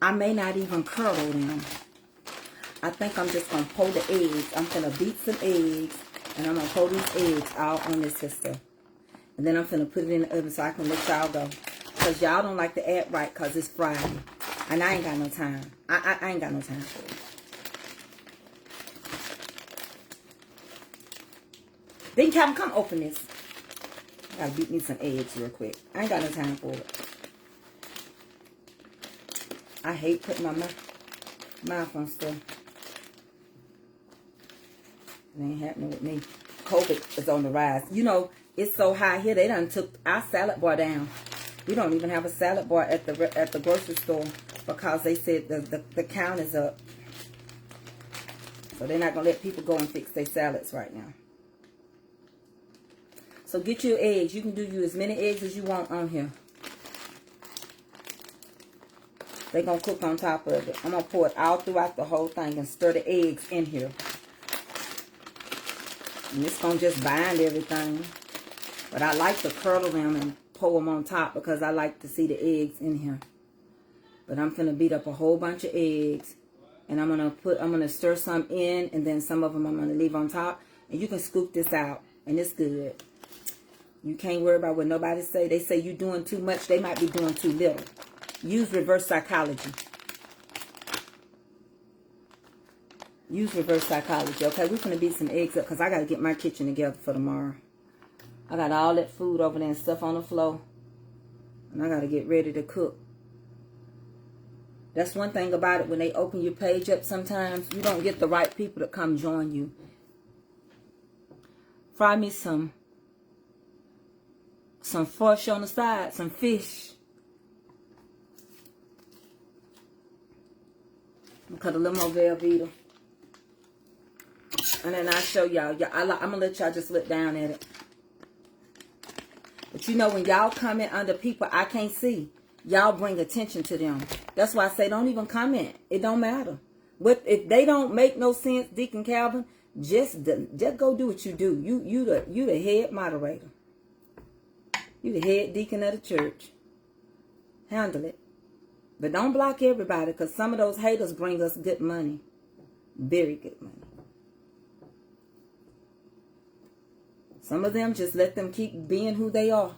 I may not even curdle them. I think I'm just going to pour the eggs. I'm going to beat some eggs. And I'm going to pour these eggs all on this system. And then I'm going to put it in the oven so I can let y'all go. Because y'all don't like to act right because it's Friday. And I ain't got no time. I ain't got no time for it. Then Calvin, come open this. I got to beat me some eggs real quick. I ain't got no time for it. I hate putting my mouth on stuff. It ain't happening with me. COVID is on the rise. You know, it's so high here. They done took our salad bar down. We don't even have a salad bar at the grocery store because they said the count is up. So they're not going to let people go and fix their salads right now. So get your eggs. You can do as many eggs as you want on here. They're going to cook on top of it. I'm going to pour it all throughout the whole thing and stir the eggs in here. And it's going to just bind everything. But I like to curdle them and pour them on top because I like to see the eggs in here. But I'm going to beat up a whole bunch of eggs. And I'm going to stir some in. And then some of them I'm going to leave on top. And you can scoop this out. And it's good. You can't worry about what nobody say. They say you're doing too much. They might be doing too little. Use reverse psychology. Use reverse psychology. Okay, we're going to beat some eggs up because I got to get my kitchen together for tomorrow. I got all that food over there and stuff on the floor. And I got to get ready to cook. That's one thing about it. When they open your page up sometimes, you don't get the right people to come join you. Fry me some fish on the side. Some fish. I'm cut a little more Velveeta. And then I'll show y'all. I'm going to let y'all just look down at it. But you know, when y'all comment under people I can't see, y'all bring attention to them. That's why I say don't even comment. It don't matter. But if they don't make no sense, Deacon Calvin, just go do what you do. You the head moderator. You the head deacon of the church. Handle it. But don't block everybody because some of those haters bring us good money. Very good money. Some of them, just let them keep being who they are.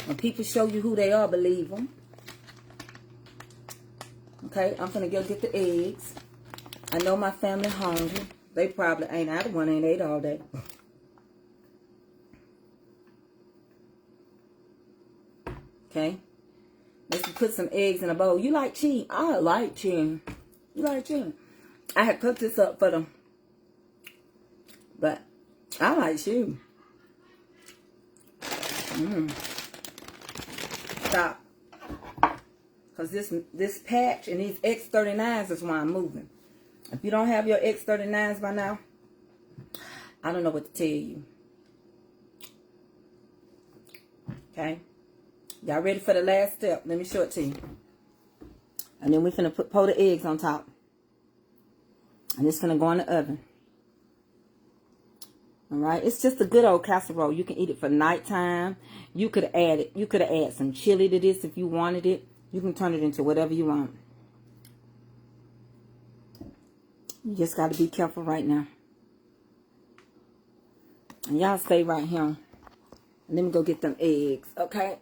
When people show you who they are, believe them. Okay, I'm going to go get the eggs. I know my family hungry. They probably ain't. I the one ain't ate all day. Okay. Let's put some eggs in a bowl. You like cheese? I like cheese. You like cheese? I had cooked this up for them. But I like cheese. Stop. Because this patch and these X39s is why I'm moving. If you don't have your X39s by now, I don't know what to tell you. Okay. Y'all ready for the last step? Let me show it to you. And then we're going to pour the eggs on top. And it's going to go in the oven. Alright, it's just a good old casserole. You can eat it for nighttime. You could add some chili to this if you wanted it. You can turn it into whatever you want. You just got to be careful right now. And y'all stay right here. Let me go get them eggs, okay?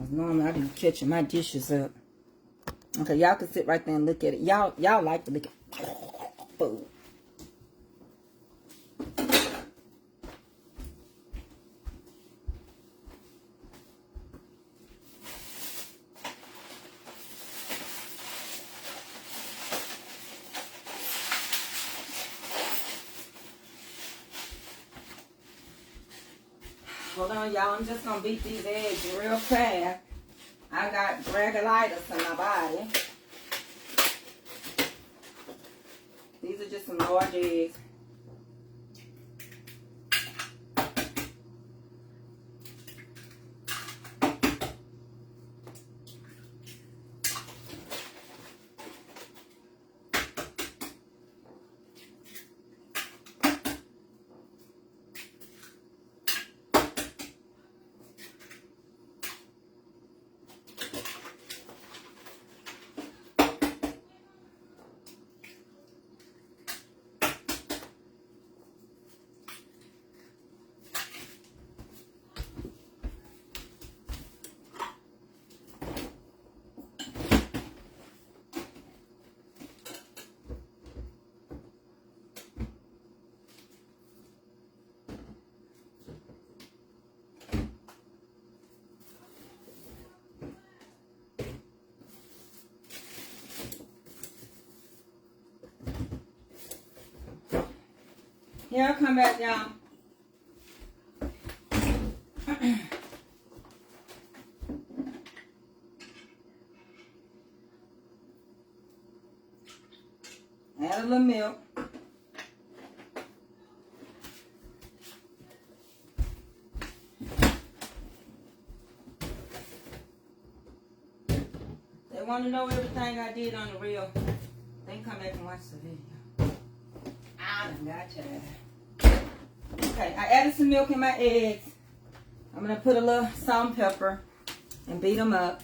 Normally I be catching my dishes up. Okay, y'all can sit right there and look at it. Y'all like to look at food. Hold on, y'all. I'm just going to beat these eggs real fast. I got draggolitis in my body. These are just some large eggs. Here I come back down. Add a little milk. They want to know everything I did on the reel. Then come back and watch the video. I done got you. Okay, I added some milk in my eggs. I'm going to put a little salt and pepper and beat them up.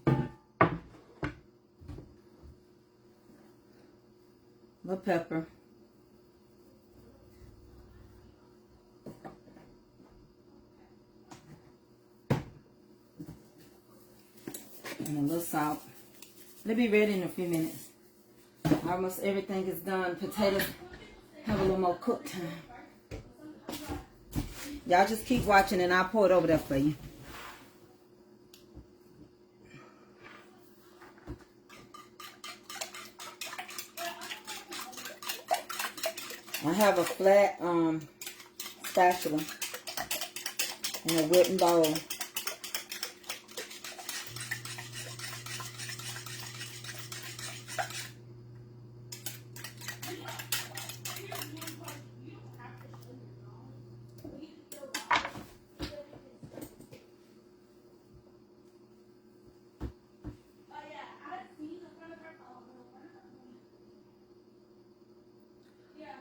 A little pepper. And a little salt. They'll be ready in a few minutes. Almost everything is done. Potatoes have a little more cook time. Y'all just keep watching and I'll pour it over there for you. I have a flat spatula and a wooden bowl.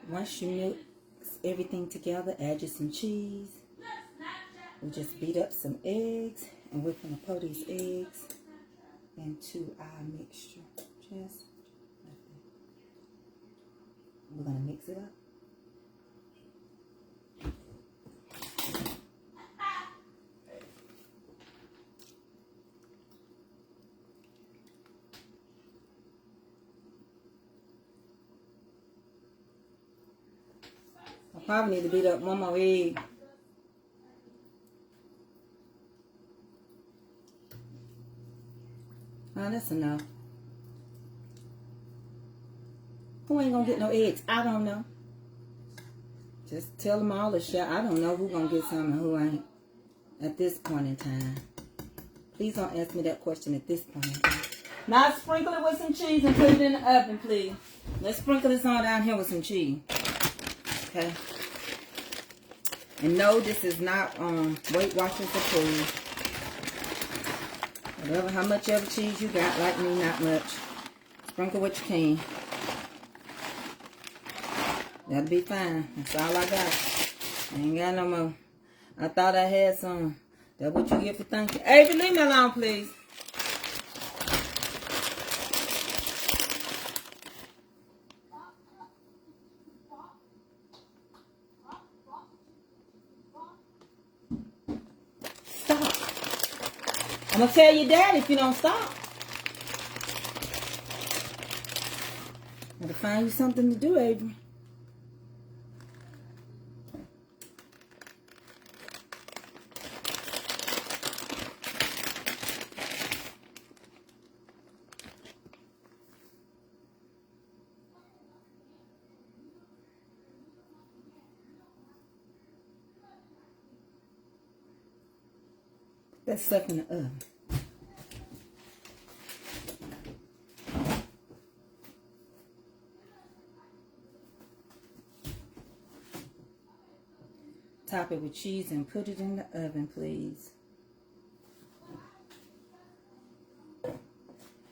Once you mix everything together, add you some cheese. We just beat up some eggs, and we're going to pour these eggs into our mixture. Just like that. We're going to mix it up. I probably need to beat up one more egg. Oh, that's enough. Who ain't gonna get no eggs? I don't know. Just tell them all to share. I don't know who gonna get some and who ain't at this point in time. Please don't ask me that question at this point in time. Now sprinkle it with some cheese and put it in the oven, please. Let's sprinkle this on down here with some cheese. Okay. And no, this is not Weight Watchers approved. Whatever, how much ever cheese you got, like me, not much. Sprinkle what you can. That'll be fine. That's all I got. I ain't got no more. I thought I had some. That's what you get for Thanksgiving. Avery, leave me alone, please. gonna tell your dad if you don't stop. Gotta find you something to do, Avery. That stuff in the oven. Top it with cheese and put it in the oven, please.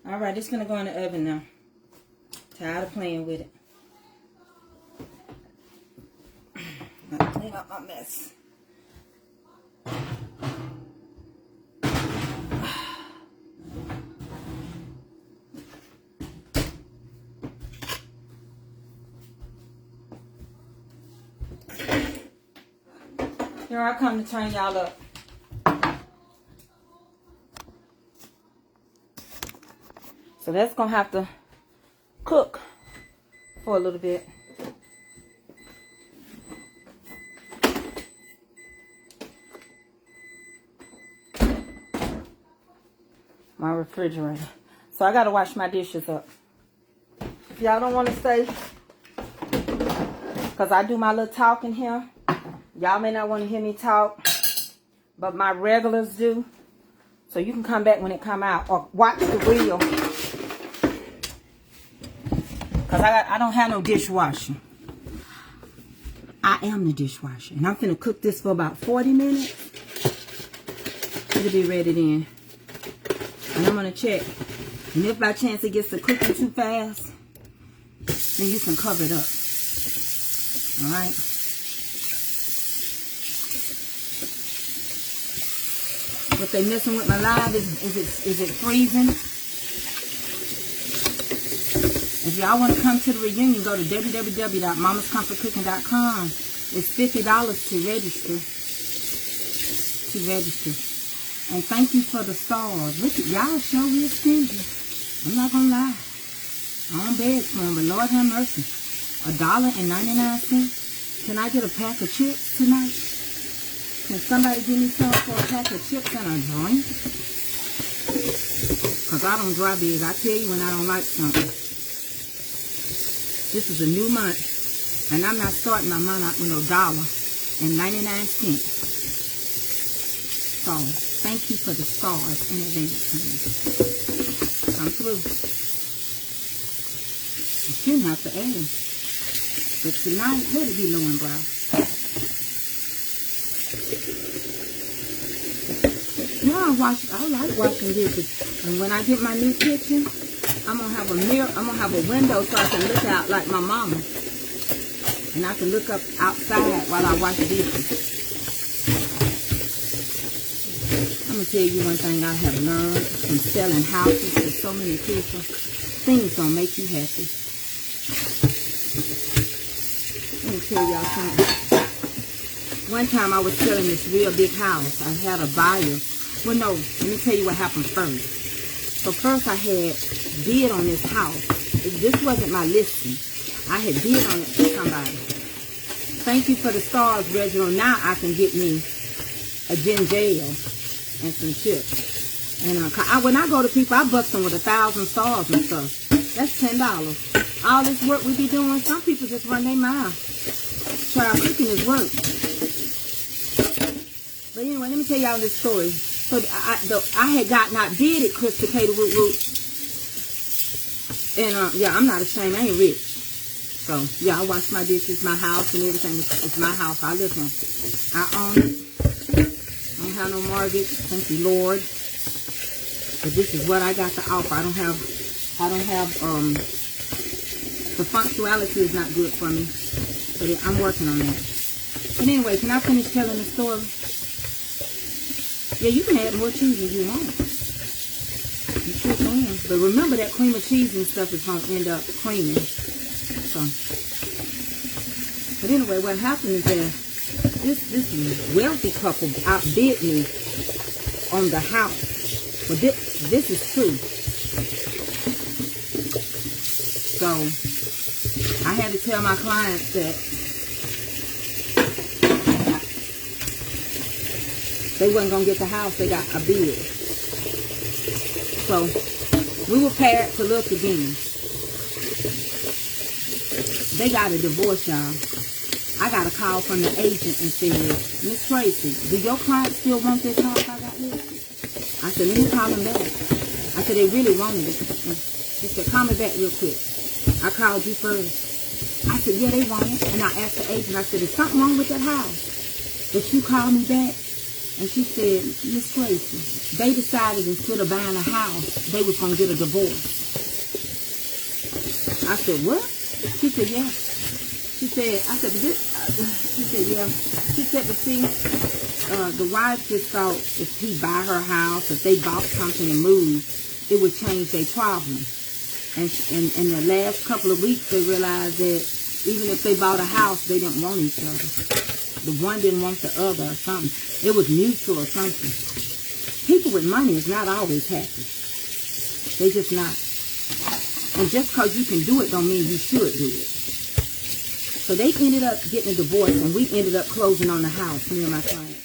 Alright, it's going to go in the oven now. Tired of playing with it. Gotta clean up my mess. Here I come to turn y'all up. So that's going to have to cook for a little bit. My refrigerator. So I got to wash my dishes up. If y'all don't want to stay, because I do my little talking here. Y'all may not want to hear me talk, but my regulars do. So you can come back when it come out or watch the reel. Because I don't have no dishwasher. I am the dishwasher. And I'm going to cook this for about 40 minutes. It'll be ready then. And I'm going to check. And if by chance it gets to cooking too fast, then you can cover it up. Alright. If they messing with my live, is it freezing? If y'all want to come to the reunion, go to www.mamascomfortcooking.com. It's $50 to register. And thank you for the stars. Look at y'all, show real stingy. I'm not gonna lie. I don't beg for them, but Lord have mercy. $1.99. Can I get a pack of chips tonight? Can somebody give me some for a pack of chips and a drink? Because I don't dry big. I tell you when I don't like something. This is a new month. And I'm not starting my month out with no $1.99. So, thank you for the stars in advance. Come through. You shouldn't have to ask. But tonight, let it be low and brown. Yeah, I like washing dishes. And when I get my new kitchen, I'm gonna have a mirror. I'm gonna have a window so I can look out like my mama, and I can look up outside while I wash dishes. I'm gonna tell you one thing I have learned from selling houses to so many people. Things don't make you happy. Let me tell y'all something. One time I was selling this real big house. I had a buyer. Well, no, let me tell you what happened first. So first I had bid on this house. This wasn't my listing. I had bid on it for somebody. Thank you for the stars, Reginald. Now I can get me a ginger ale and some chips. And when I go to people, I bust them with 1,000 stars and stuff. That's $10. All this work we be doing, some people just run their mouth. Try cooking is work. But anyway, let me tell y'all this story. So I had gotten outbid at Chris Potato Root. And yeah, I'm not ashamed. I ain't rich. So yeah, I wash my dishes, my house and everything. It's my house. I live in. I own it. I don't have no mortgage. Thank you, Lord. But this is what I got to offer. I don't have the functionality is not good for me. But I'm working on that. But anyway, can I finish telling the story? Yeah, you can add more cheese if you want. You sure can. But remember that cream of cheese and stuff is going to end up creamy. So. But anyway, what happened is that this wealthy couple outbid me on the house. Well, this is true. So, I had to tell my clients that they wasn't going to get the house. They got a bid. So, we were paired to look again. They got a divorce, y'all. I got a call from the agent and said, Miss Tracy, do your client still want this house I got listed? I said, let me call them back. I said, they really wanted it. And she said, call me back real quick. I called you first. I said, yeah, they want it. And I asked the agent, I said, is something wrong with that house? But you called me back. And she said, Miss Tracy, they decided instead of buying a house, they was going to get a divorce. I said, what? She said, yeah. She said, I said, she said, yeah. She said, but see, the wife just thought if he buy her house, if they bought something and moved, it would change their problem. And in the last couple of weeks, they realized that even if they bought a house, they didn't want each other. The one didn't want the other or something. It was mutual or something. People with money is not always happy. They just not. And just because you can do it don't mean you should do it. So they ended up getting a divorce, and we ended up closing on the house, me and my client.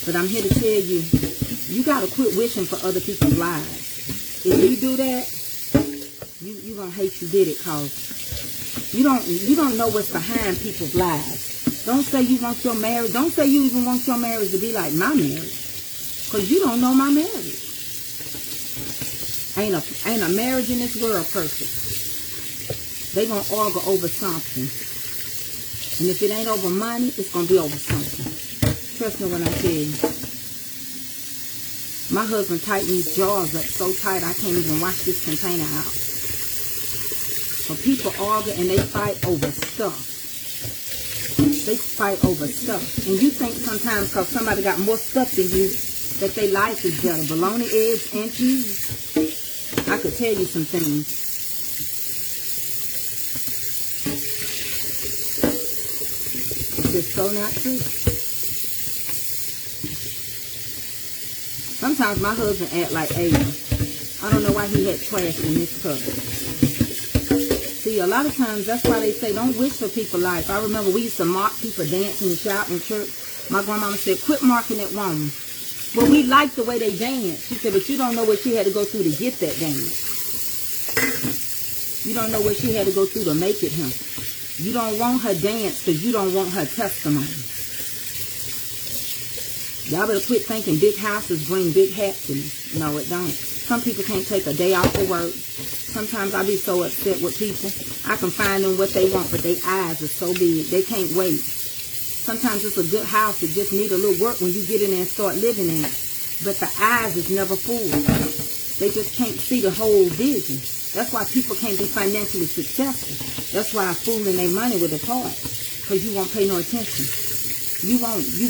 But I'm here to tell you, you got to quit wishing for other people's lives. If you do that, you're going to hate you did it, because you don't know what's behind people's lives. Don't say you want your marriage. Don't say you even want your marriage to be like my marriage, because you don't know my marriage. Ain't a marriage in this world perfect. They gonna argue over something, and if it ain't over money, it's gonna be over something. Trust me when I tell you. My husband tightened these jars up so tight I can't even wash this container out. But people argue and they fight over stuff. They fight over stuff, and you think sometimes because somebody got more stuff than you that their life is better. Bologna, eggs, and cheese. I could tell you some things. It's so not true. Sometimes my husband act like Aiden. I don't know why he had trash in his cup. See, a lot of times that's why they say don't wish for people's life. I remember we used to mock people dancing and shouting in church. My grandmama said, quit marking that woman. Well, we liked the way they danced. She said, but you don't know what she had to go through to get that dance. You don't know what she had to go through to make it him. You don't want her dance because you don't want her testimony. Y'all better quit thinking big houses bring big happiness. No, it don't. Some people can't take a day off of work. Sometimes I be so upset with people. I can find them what they want, but their eyes are so big. They can't wait. Sometimes it's a good house that just need a little work when you get in there and start living in it. But the eyes is never full. They just can't see the whole vision. That's why people can't be financially successful. That's why fooling their money with a part. Because you won't pay no attention. You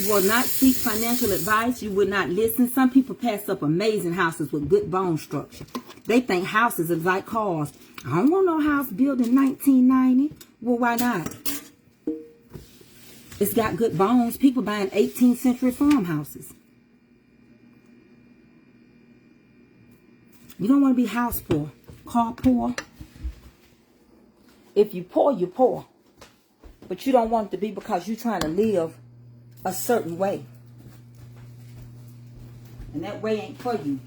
will not seek financial advice. You will not listen. Some people pass up amazing houses with good bone structure. They think houses is like cars. I don't want no house built in 1990. Well, why not? It's got good bones. People buying 18th century farmhouses. You don't want to be house poor. Car poor. If you poor, you're poor. But you don't want it to be because you're trying to live a certain way. And that way ain't for you.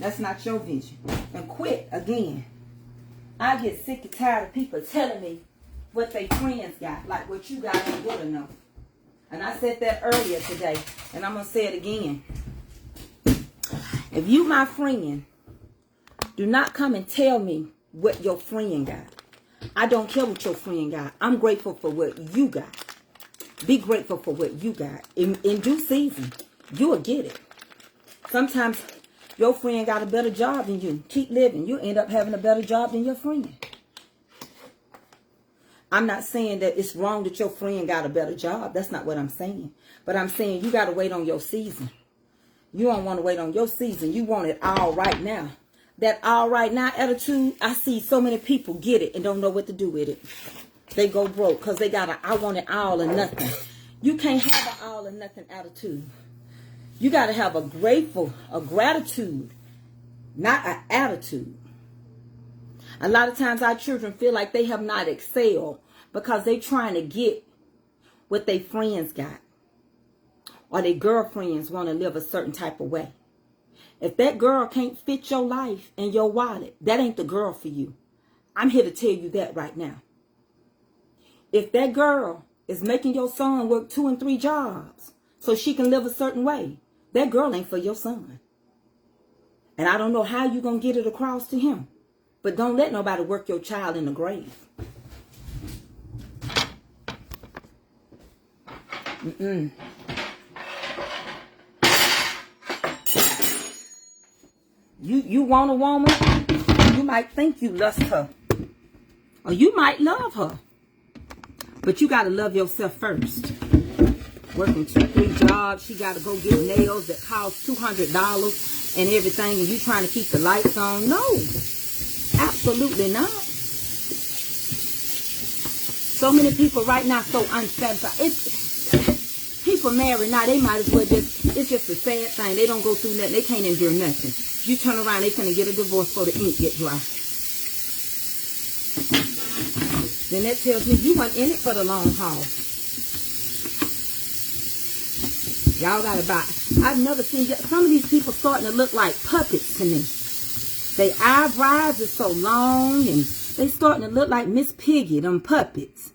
That's not your vision. And quit again. I get sick and tired of people telling me what their friends got. Like what you got ain't good enough. And I said that earlier today. And I'm going to say it again. If you my friend, do not come and tell me what your friend got. I don't care what your friend got. I'm grateful for what you got. Be grateful for what you got. In due season, you will get it. Sometimes your friend got a better job than you. Keep living. You end up having a better job than your friend. I'm not saying that it's wrong that your friend got a better job. That's not what I'm saying. But I'm saying you got to wait on your season. You don't want to wait on your season. You want it all right now. That all right now attitude, I see so many people get it and don't know what to do with it. They go broke because they got a I want it all or nothing. You can't have an all or nothing attitude. You got to have a gratitude, not an attitude. A lot of times our children feel like they have not excelled because they're trying to get what their friends got. Or their girlfriends want to live a certain type of way. If that girl can't fit your life and your wallet, that ain't the girl for you. I'm here to tell you that right now. If that girl is making your son work 2 and 3 jobs so she can live a certain way, that girl ain't for your son. And I don't know how you're going to get it across to him. But don't let nobody work your child in the grave. You want a woman, you might think you lust her. Or you might love her. But you got to love yourself first. Working 2, 3 jobs. She got to go get nails that cost $200 and everything. And you trying to keep the lights on. No. Absolutely not. So many people right now so unsatisfied. People married now, they might as well it's just a sad thing. They don't go through nothing. They can't endure nothing. You turn around, they finna get a divorce before the ink get dry. Then that tells me you weren't in it for the long haul. Y'all gotta buy. I've never seen some of these people starting to look like puppets to me. Their eyebrows are so long and they starting to look like Miss Piggy, them puppets.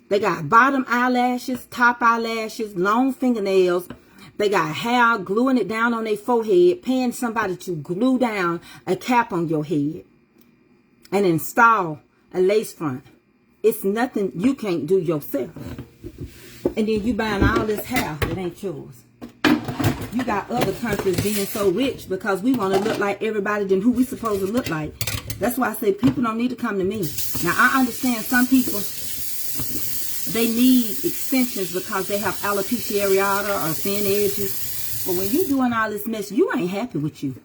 They got bottom eyelashes, top eyelashes, long fingernails. They got hair, gluing it down on their forehead, paying somebody to glue down a cap on your head and install a lace front. It's nothing you can't do yourself. And then you buying all this hair that ain't yours. You got other countries being so rich because we want to look like everybody than who we supposed to look like. That's why I say people don't need to come to me. Now, I understand some people, they need extensions because they have alopecia areata or thin edges. But when you're doing all this mess, you ain't happy with you.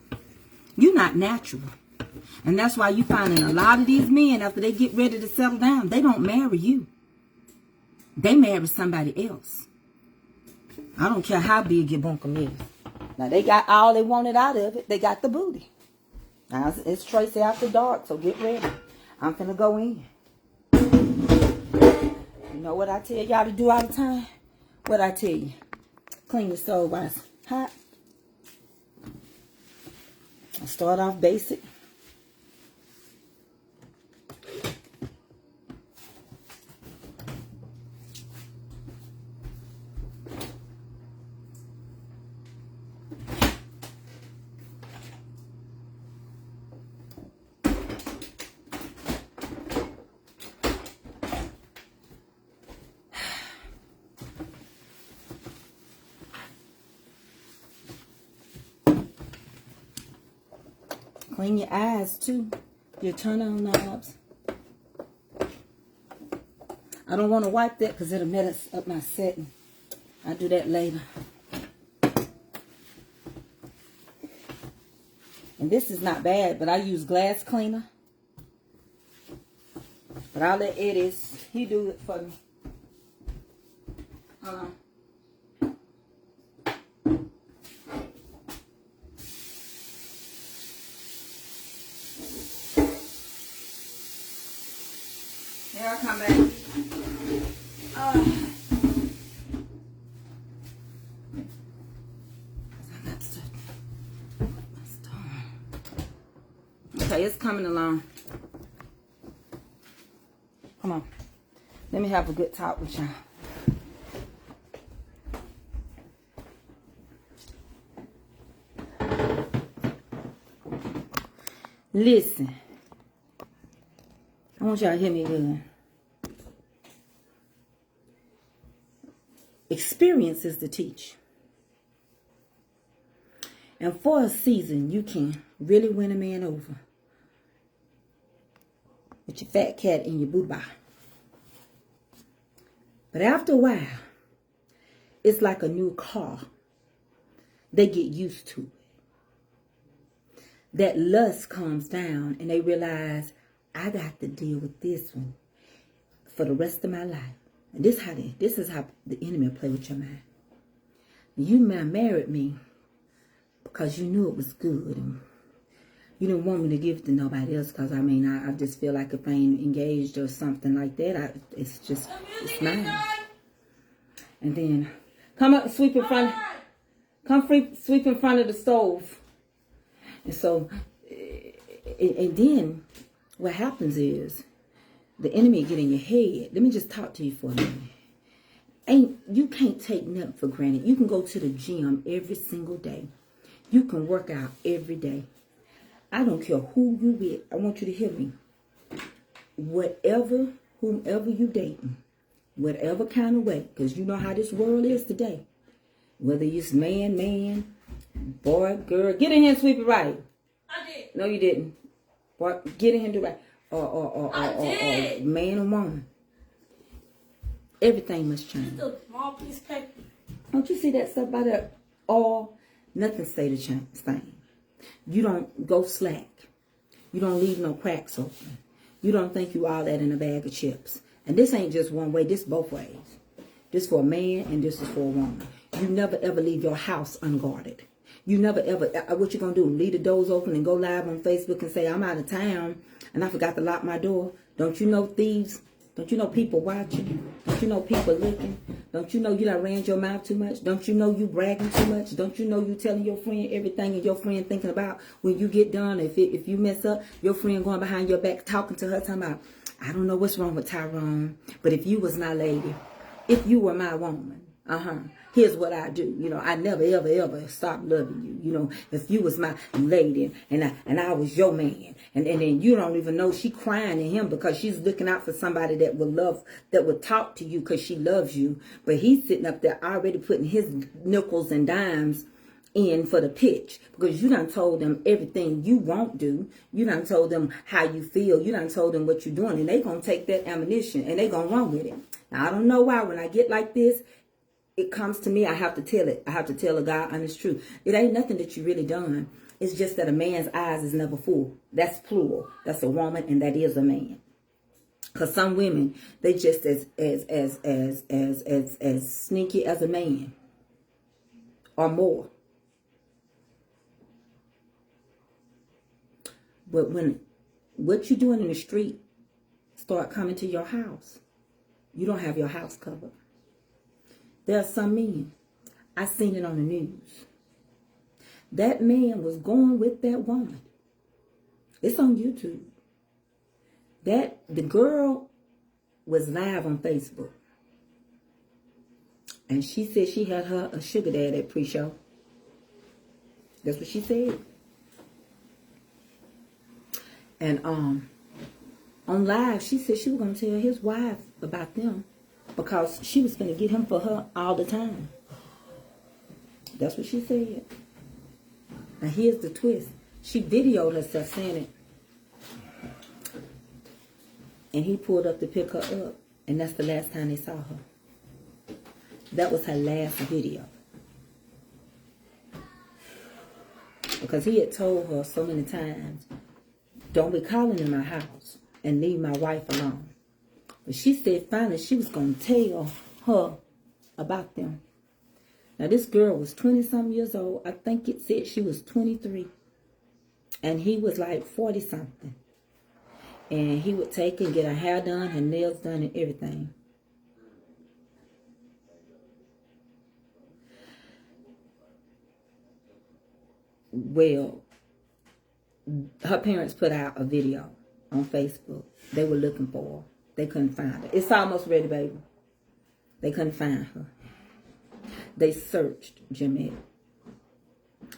You're not natural. And that's why you finding a lot of these men, after they get ready to settle down, they don't marry you. They marry somebody else. I don't care how big your bunkum is. Now, they got all they wanted out of it. They got the booty. Now, it's Tracy after dark, so get ready. I'm finna go in. You know what I tell y'all to do all the time? What I tell you? Clean your stove while it's hot. I start off basic. Clean your eyes too. Your turn on knobs. I don't want to wipe that because it'll mess up my setting. I'll do that later. And this is not bad, but I use glass cleaner. But I'll let Eddie's, he do it for me. Hold on. Here I come back. Okay, it's coming along. Come on. Let me have a good talk with y'all. Listen. I want y'all to hear me good. Experience is the teach. And for a season, you can really win a man over with your fat cat and your booba. But after a while, it's like a new car. They get used to it. That lust comes down and they realize, I got to deal with this one for the rest of my life. And this is how the enemy play with your mind. You married me because you knew it was good. And you didn't want me to give it to nobody else because, I mean, I just feel like if I ain't engaged or something like that, it's mine. And then come up, sweep in front of the stove. And so, and then what happens is the enemy get in your head. Let me just talk to you for a minute. You can't take nothing for granted. You can go to the gym every single day. You can work out every day. I don't care who you with. I want you to hear me. Whomever you dating, whatever kind of way, because you know how this world is today. Whether it's man, boy, girl, get in here and sweep it right. I did. No, you didn't. Boy, get in here and do right. Or man or woman. Everything must change. Just a small piece of paper. Don't you see that stuff by there? All, nothing stay the same. You don't go slack. You don't leave no cracks open. You don't think you all that in a bag of chips. And this ain't just one way. This both ways. This for a man and this is for a woman. You never ever leave your house unguarded. You never ever, what you gonna do? Leave the doors open and go live on Facebook and say, I'm out of town and I forgot to lock my door. Don't you know thieves? Don't you know people watching? Don't you know people looking? Don't you know you done ran your mouth too much? Don't you know you bragging too much? Don't you know you telling your friend everything and your friend thinking about when you get done? If you mess up, your friend going behind your back talking to her, talking about, I don't know what's wrong with Tyrone, but if you was my lady, if you were my woman, here's what I do. You know, I never, ever, ever stop loving you. You know, if you was my lady and I was your man. And then you don't even know she crying to him because she's looking out for somebody that would love, that would talk to you because she loves you. But he's sitting up there already putting his nickels and dimes in for the pitch because you done told them everything you won't do. You done told them how you feel. You done told them what you're doing. And they going to take that ammunition and they going to run with it. Now, I don't know why when I get like this, it comes to me, I have to tell it. I have to tell a God honest truth. It ain't nothing that you really done. It's just that a man's eyes is never full. That's plural. That's a woman and that is a man. Because some women, they just as sneaky as a man. Or more. But when what you doing in the street start coming to your house, you don't have your house covered. There are some men, I seen it on the news. That man was going with that woman. It's on YouTube. The girl was live on Facebook. And she said she had her a sugar daddy at pre-show. That's what she said. And on live, she said she was going to tell his wife about them. Because she was going to get him for her all the time. That's what she said. Now here's the twist. She videoed herself saying it. And he pulled up to pick her up. And that's the last time they saw her. That was her last video. Because he had told her so many times, don't be calling in my house and leave my wife alone. But she said finally she was going to tell her about them. Now this girl was 20-something years old. I think it said she was 23. And he was like 40-something. And he would take her and get her hair done, her nails done, and everything. Well, her parents put out a video on Facebook. They were looking for her. They couldn't find her. It's almost ready, baby. They couldn't find her. They searched Jeanette.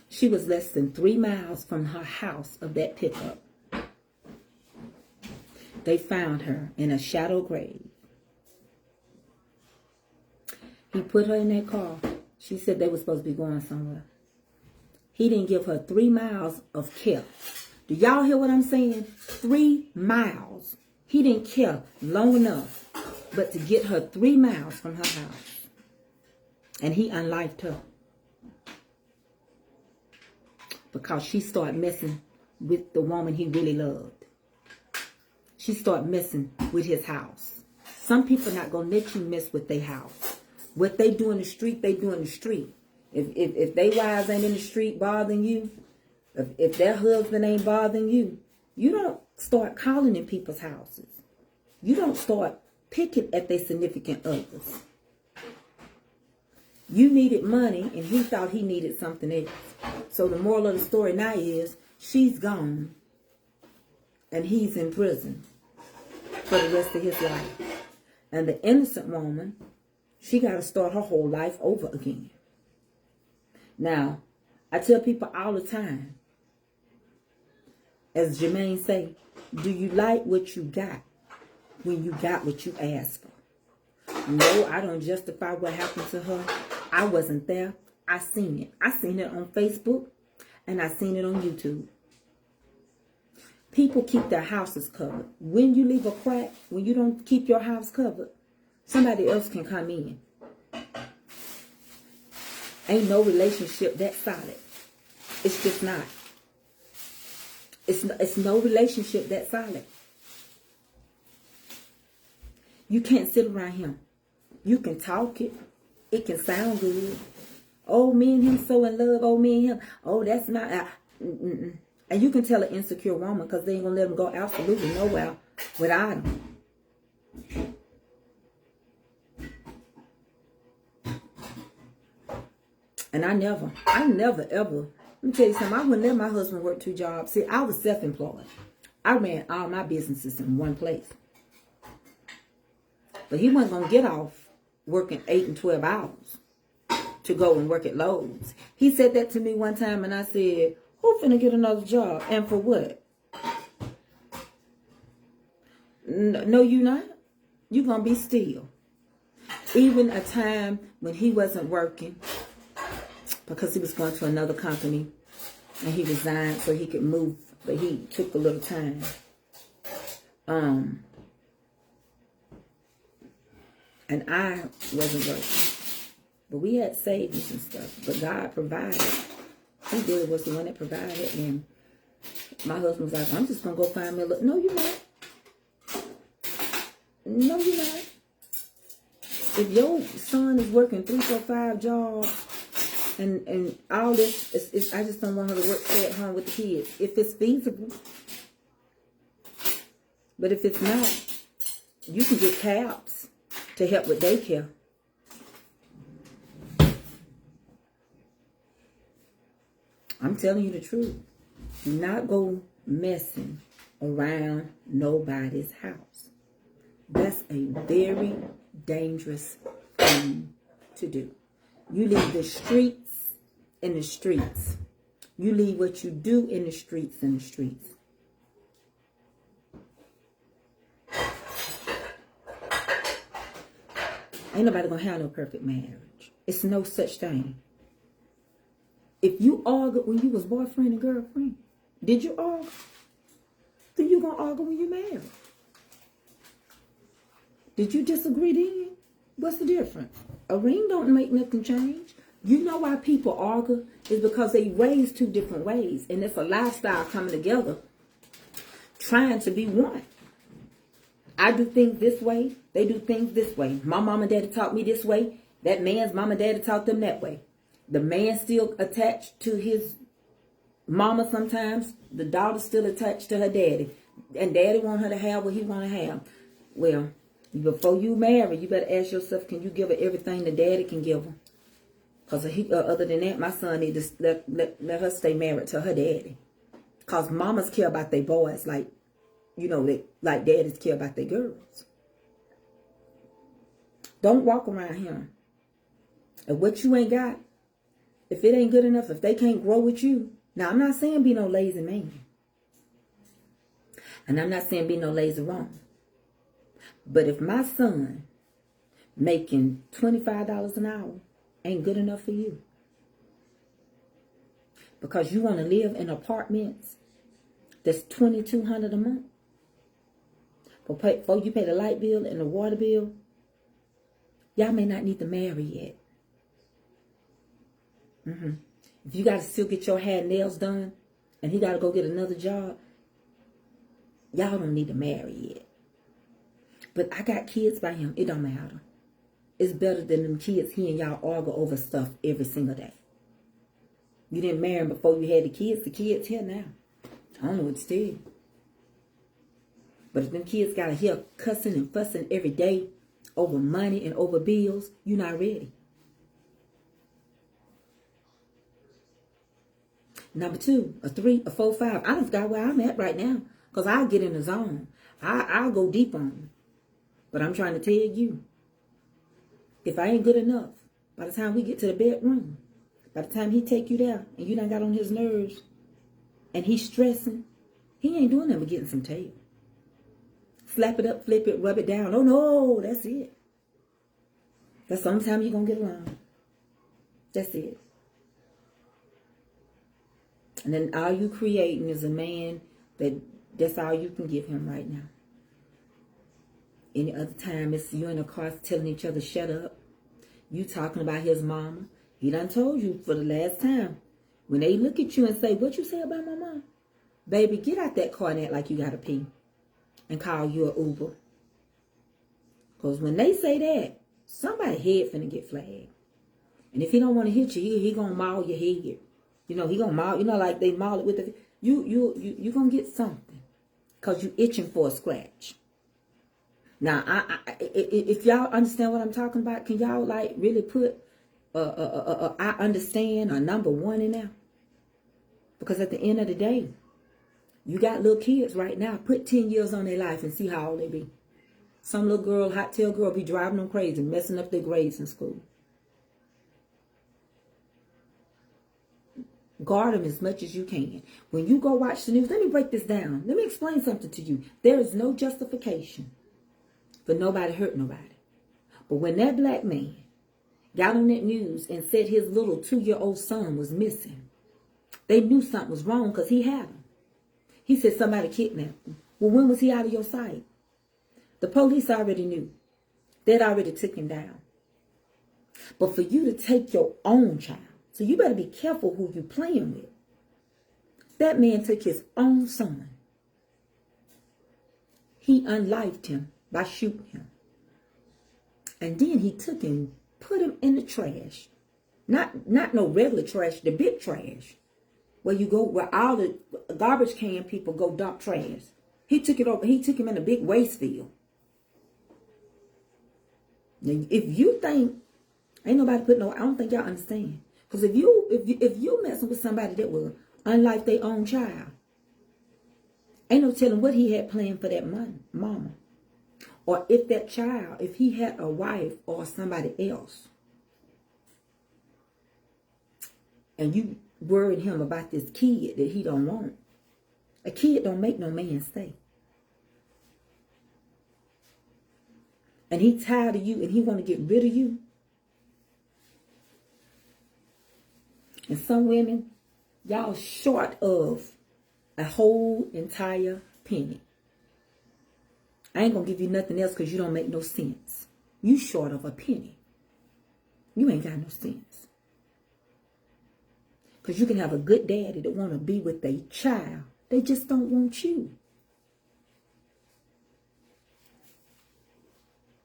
She was less than 3 miles from her house of that pickup. They found her in a shallow grave. He put her in that car. She said they were supposed to be going somewhere. He didn't give her 3 miles of care. Do y'all hear what I'm saying? 3 miles. He didn't care long enough but to get her 3 miles from her house. And he unlifed her. Because she started messing with the woman he really loved. She started messing with his house. Some people not going to let you mess with their house. What they do in the street, they do in the street. If they wives ain't in the street bothering you, if their husband ain't bothering you, you don't start calling in people's houses. You don't start picking at their significant others. You needed money and he thought he needed something else. So the moral of the story now is she's gone and he's in prison for the rest of his life. And the innocent woman, she got to start her whole life over again. Now, I tell people all the time, as Jermaine say, do you like what you got when you got what you asked for? No, I don't justify what happened to her. I wasn't there. I seen it. I seen it on Facebook and I seen it on YouTube. People keep their houses covered. When you leave a crack, when you don't keep your house covered, somebody else can come in. Ain't no relationship that solid. It's just not. It's no relationship that solid. You can't sit around him. You can talk it. It can sound good. Oh, me and him so in love. Oh, me and him. Oh, that's not. And you can tell an insecure woman because they ain't going to let them go absolutely nowhere without him. And I never, ever, let me tell you something. I wouldn't let my husband work 2 jobs. See, I was self-employed. I ran all my businesses in one place. But he wasn't going to get off working 8 and 12 hours to go and work at Lowe's. He said that to me one time and I said, who finna get another job? And for what? No, you not. You going to be still. Even a time when he wasn't working because he was going to another company and he resigned so he could move, but he took a little time. And I wasn't working. But we had savings and stuff. But God provided. He really was the one that provided. And my husband was like, I'm just going to go find me a little. No, you're not. No, you're not. If your son is working 3, 4, 5 jobs and all this, I just don't want her to work, stay at home with the kids. If it's feasible. But if it's not, you can get cabs to help with daycare. I'm telling you the truth. Do not go messing around nobody's house. That's a very dangerous thing to do. You leave the streets in the streets. You leave what you do in the streets in the streets. Ain't nobody gonna have no perfect marriage. It's no such thing. If you argued when you was boyfriend and girlfriend, did you argue? Then you gonna argue when you married. Did you disagree then? What's the difference? A ring don't make nothing change. You know why people argue? Is because they raised 2 different ways. And it's a lifestyle coming together, trying to be one. I do things this way. They do things this way. My mom and daddy taught me this way. That man's mom and daddy taught them that way. The man still attached to his mama sometimes. The daughter still attached to her daddy. And daddy want her to have what he want to have. Well, before you marry, you better ask yourself, can you give her everything the daddy can give her? Because other than that, my son need to let her stay married to her daddy. Because mamas care about their boys like, you know, like daddies care about their girls. Don't walk around here. And what you ain't got, if it ain't good enough, if they can't grow with you. Now, I'm not saying be no lazy man. And I'm not saying be no lazy woman. But if my son making $25 an hour ain't good enough for you, because you want to live in apartments that's $2,200 a month, before you pay the light bill and the water bill, y'all may not need to marry yet. If you got to still get your hair and nails done and he got to go get another job, y'all don't need to marry yet. But I got kids by him. It don't matter. is better than them kids hearing y'all argue over stuff every single day. You didn't marry him before you had the kids. The kids here now. I don't know what to tell you. But if them kids got to hear cussing and fussing every day over money and over bills, you're not ready. Number 2, a 3, a 4, 5. I don't forgot where I'm at right now. Because I'll get in the zone. I'll go deep on it. But I'm trying to tell you, if I ain't good enough, by the time we get to the bedroom, by the time he take you there and you done got on his nerves and he's stressing, he ain't doing nothing but getting some tail. Slap it up, flip it, rub it down. Oh no, that's it. That's the only time you're going to get along. That's it. And then all you creating is a man that's all you can give him right now. Any other time, it's you in the car telling each other, shut up. You talking about his mama. He done told you for the last time. When they look at you and say, what you say about my mom? Baby, get out that car and act like you got to pee. And call you an Uber. Because when they say that, somebody's head finna get flagged. And if he don't want to hit you, he gonna maul your head. You know, he gonna maul, you know, like they maul it with the, you gonna get something. Because you itching for a scratch. Now, if y'all understand what I'm talking about, can y'all like really put I understand a number 1 in there? Because at the end of the day, you got little kids right now. Put 10 years on their life and see how old they be. Some little girl, hot tail girl, be driving them crazy, messing up their grades in school. Guard them as much as you can. When you go watch the news, let me break this down. Let me explain something to you. There is no justification for nobody hurt nobody. But when that black man got on that news and said his little 2-year-old son was missing, they knew something was wrong because he had him. He said somebody kidnapped him. Well, when was he out of your sight? The police already knew. They'd already took him down. But for you to take your own child, so you better be careful who you playing with. That man took his own son. He unlived him by shooting him. And then he took him, put him in the trash. Not no regular trash, the big trash. Where you go, where all the garbage can people go dump trash. He took it over, he took him in a big waste field. Now, if you think, ain't nobody put no, I don't think y'all understand. Because if you messing with somebody that will unlike their own child, ain't no telling what he had planned for that mama. Or if that child, if he had a wife or somebody else, and you worried him about this kid that he don't want. A kid don't make no man stay. And he tired of you and he want to get rid of you. And some women, y'all short of a whole entire penny. I ain't going to give you nothing else because you don't make no sense. You short of a penny. You ain't got no sense. Because you can have a good daddy that want to be with their child. They just don't want you.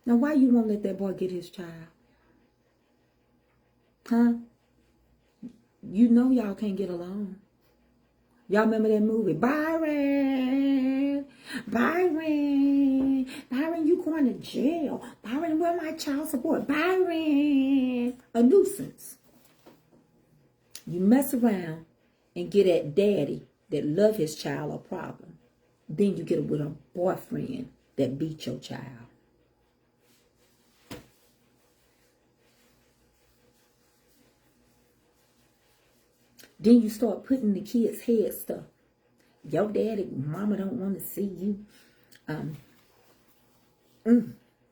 Now, why you won't let that boy get his child? Huh? You know y'all can't get along. Y'all remember that movie? Byron, you going to jail. Byron, where my child support? Byron, a nuisance. You mess around and get that daddy that love his child a problem. Then you get it with a boyfriend that beat your child. Then you start putting in the kid's head stuff. Your daddy, mama don't want to see you. Girl,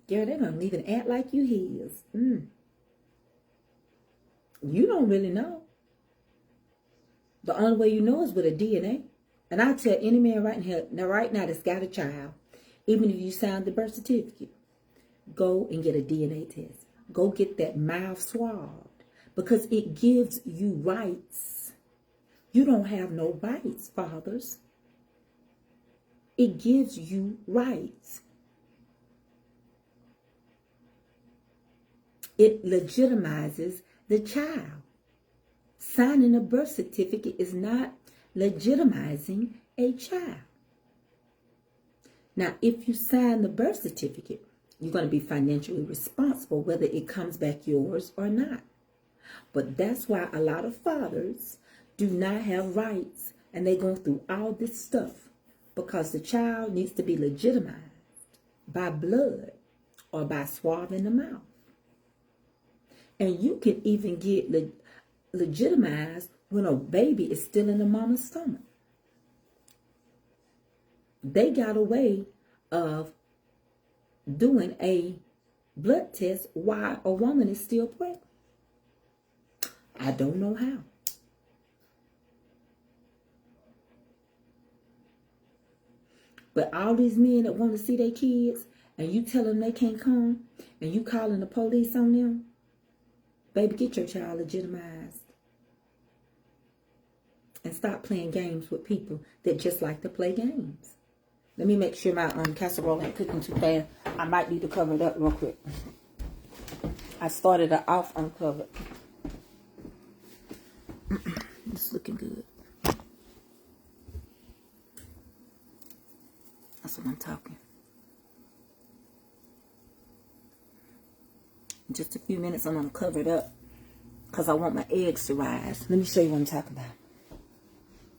they don't even act like you his. You don't really know. The only way you know is with a DNA. And I tell any man right now that's got a child, even if you signed the birth certificate, go and get a DNA test. Go get that mouth swabbed. Because it gives you rights. You don't have no rights, fathers. It gives you rights. It legitimizes the child. Signing a birth certificate is not legitimizing a child. Now, if you sign the birth certificate, you're going to be financially responsible whether it comes back yours or not. But that's why a lot of fathers do not have rights, and they go through all this stuff because the child needs to be legitimized by blood or by swab in the mouth. And you can even get legitimized when a baby is still in the mama's stomach. They got a way of doing a blood test while a woman is still pregnant. I don't know how. But all these men that want to see their kids, and you tell them they can't come, and you calling the police on them, baby, get your child legitimized. And stop playing games with people that just like to play games. Let me make sure my casserole ain't cooking too fast. I might need to cover it up real quick. I started it off uncovered. It's looking good. That's what I'm talking. In just a few minutes, I'm going to cover it up because I want my eggs to rise. Let me show you what I'm talking about.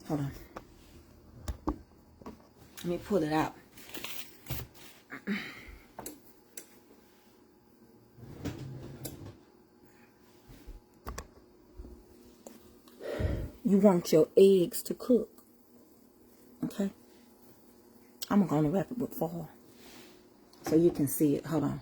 Hold on. Let me pull it out. You want your eggs to cook. Okay? I'm going to wrap it with foil so you can see it. Hold on.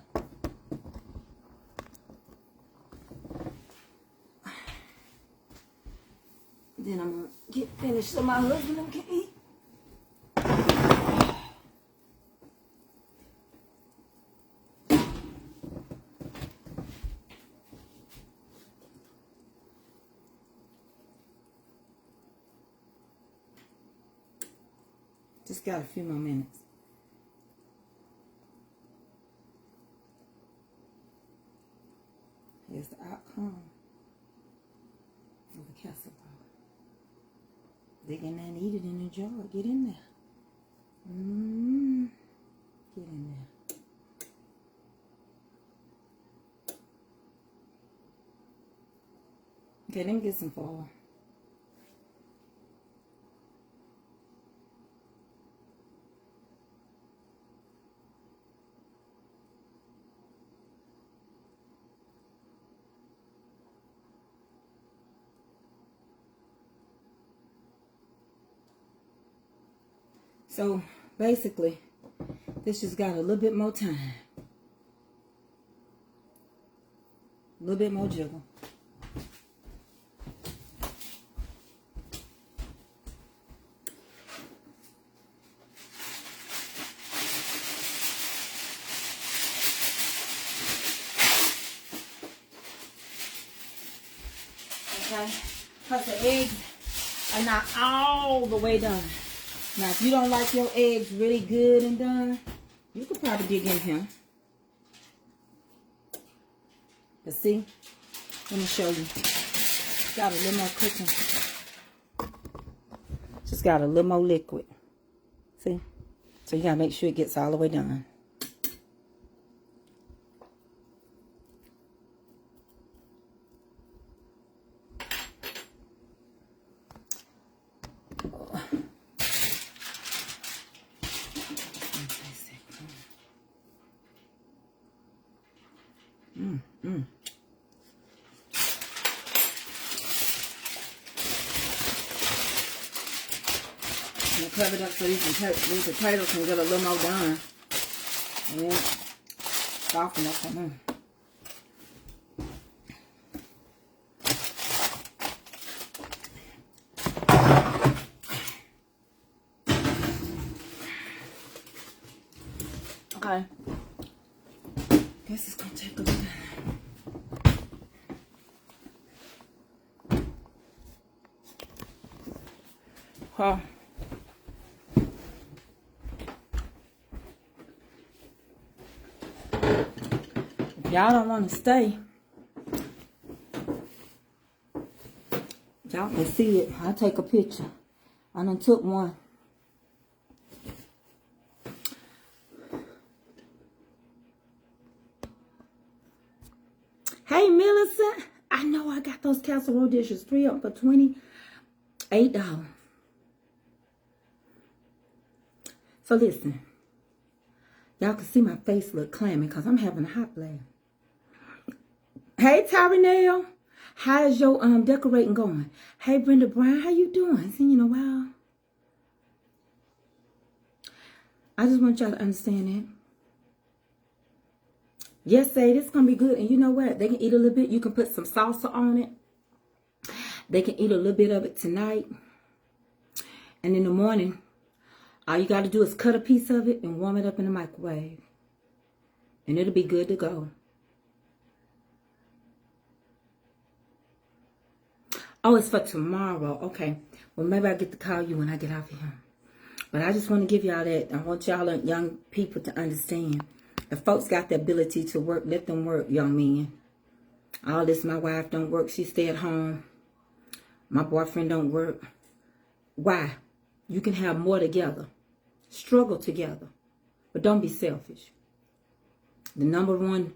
Then I'm going to get finished so my husband can eat. Just got a few more minutes. Here's the outcome of the casserole. Dig in there and eat it in the jar. Get in there. Get in there. Okay, let me get some foil. So basically, this just got a little bit more time. A little bit more jiggle. Okay, because the eggs are not all the way done. Now, if you don't like your eggs really good and done, you could probably dig in here. But see, let me show you. Got a little more cooking. Just got a little more liquid. See? So you gotta make sure it gets all the way done. Cover it up so these potatoes can get a little more done. Yeah, soften up some more. Okay. Guess it's gonna take a little time. Huh. Y'all don't want to stay. Y'all can see it. I'll take a picture. I done took one. Hey, Millicent. I know I got those casserole dishes. 3 up for $28. So listen. Y'all can see my face look clammy because I'm having a hot blast. Hey, Tyronell. How's your decorating going? Hey, Brenda Brown. How you doing? Seen you in a while. I just want y'all to understand that. Yes, say this gonna be good. And you know what? They can eat a little bit. You can put some salsa on it. They can eat a little bit of it tonight. And in the morning, all you got to do is cut a piece of it and warm it up in the microwave. And it'll be good to go. Oh, it's for tomorrow. Okay. Well, maybe I'll get to call you when I get off of here. But I just want to give y'all that. I want y'all young people to understand. If folks got the ability to work, let them work, young men. All this, my wife don't work. She stay at home. My boyfriend don't work. Why? You can have more together. Struggle together. But don't be selfish. The number one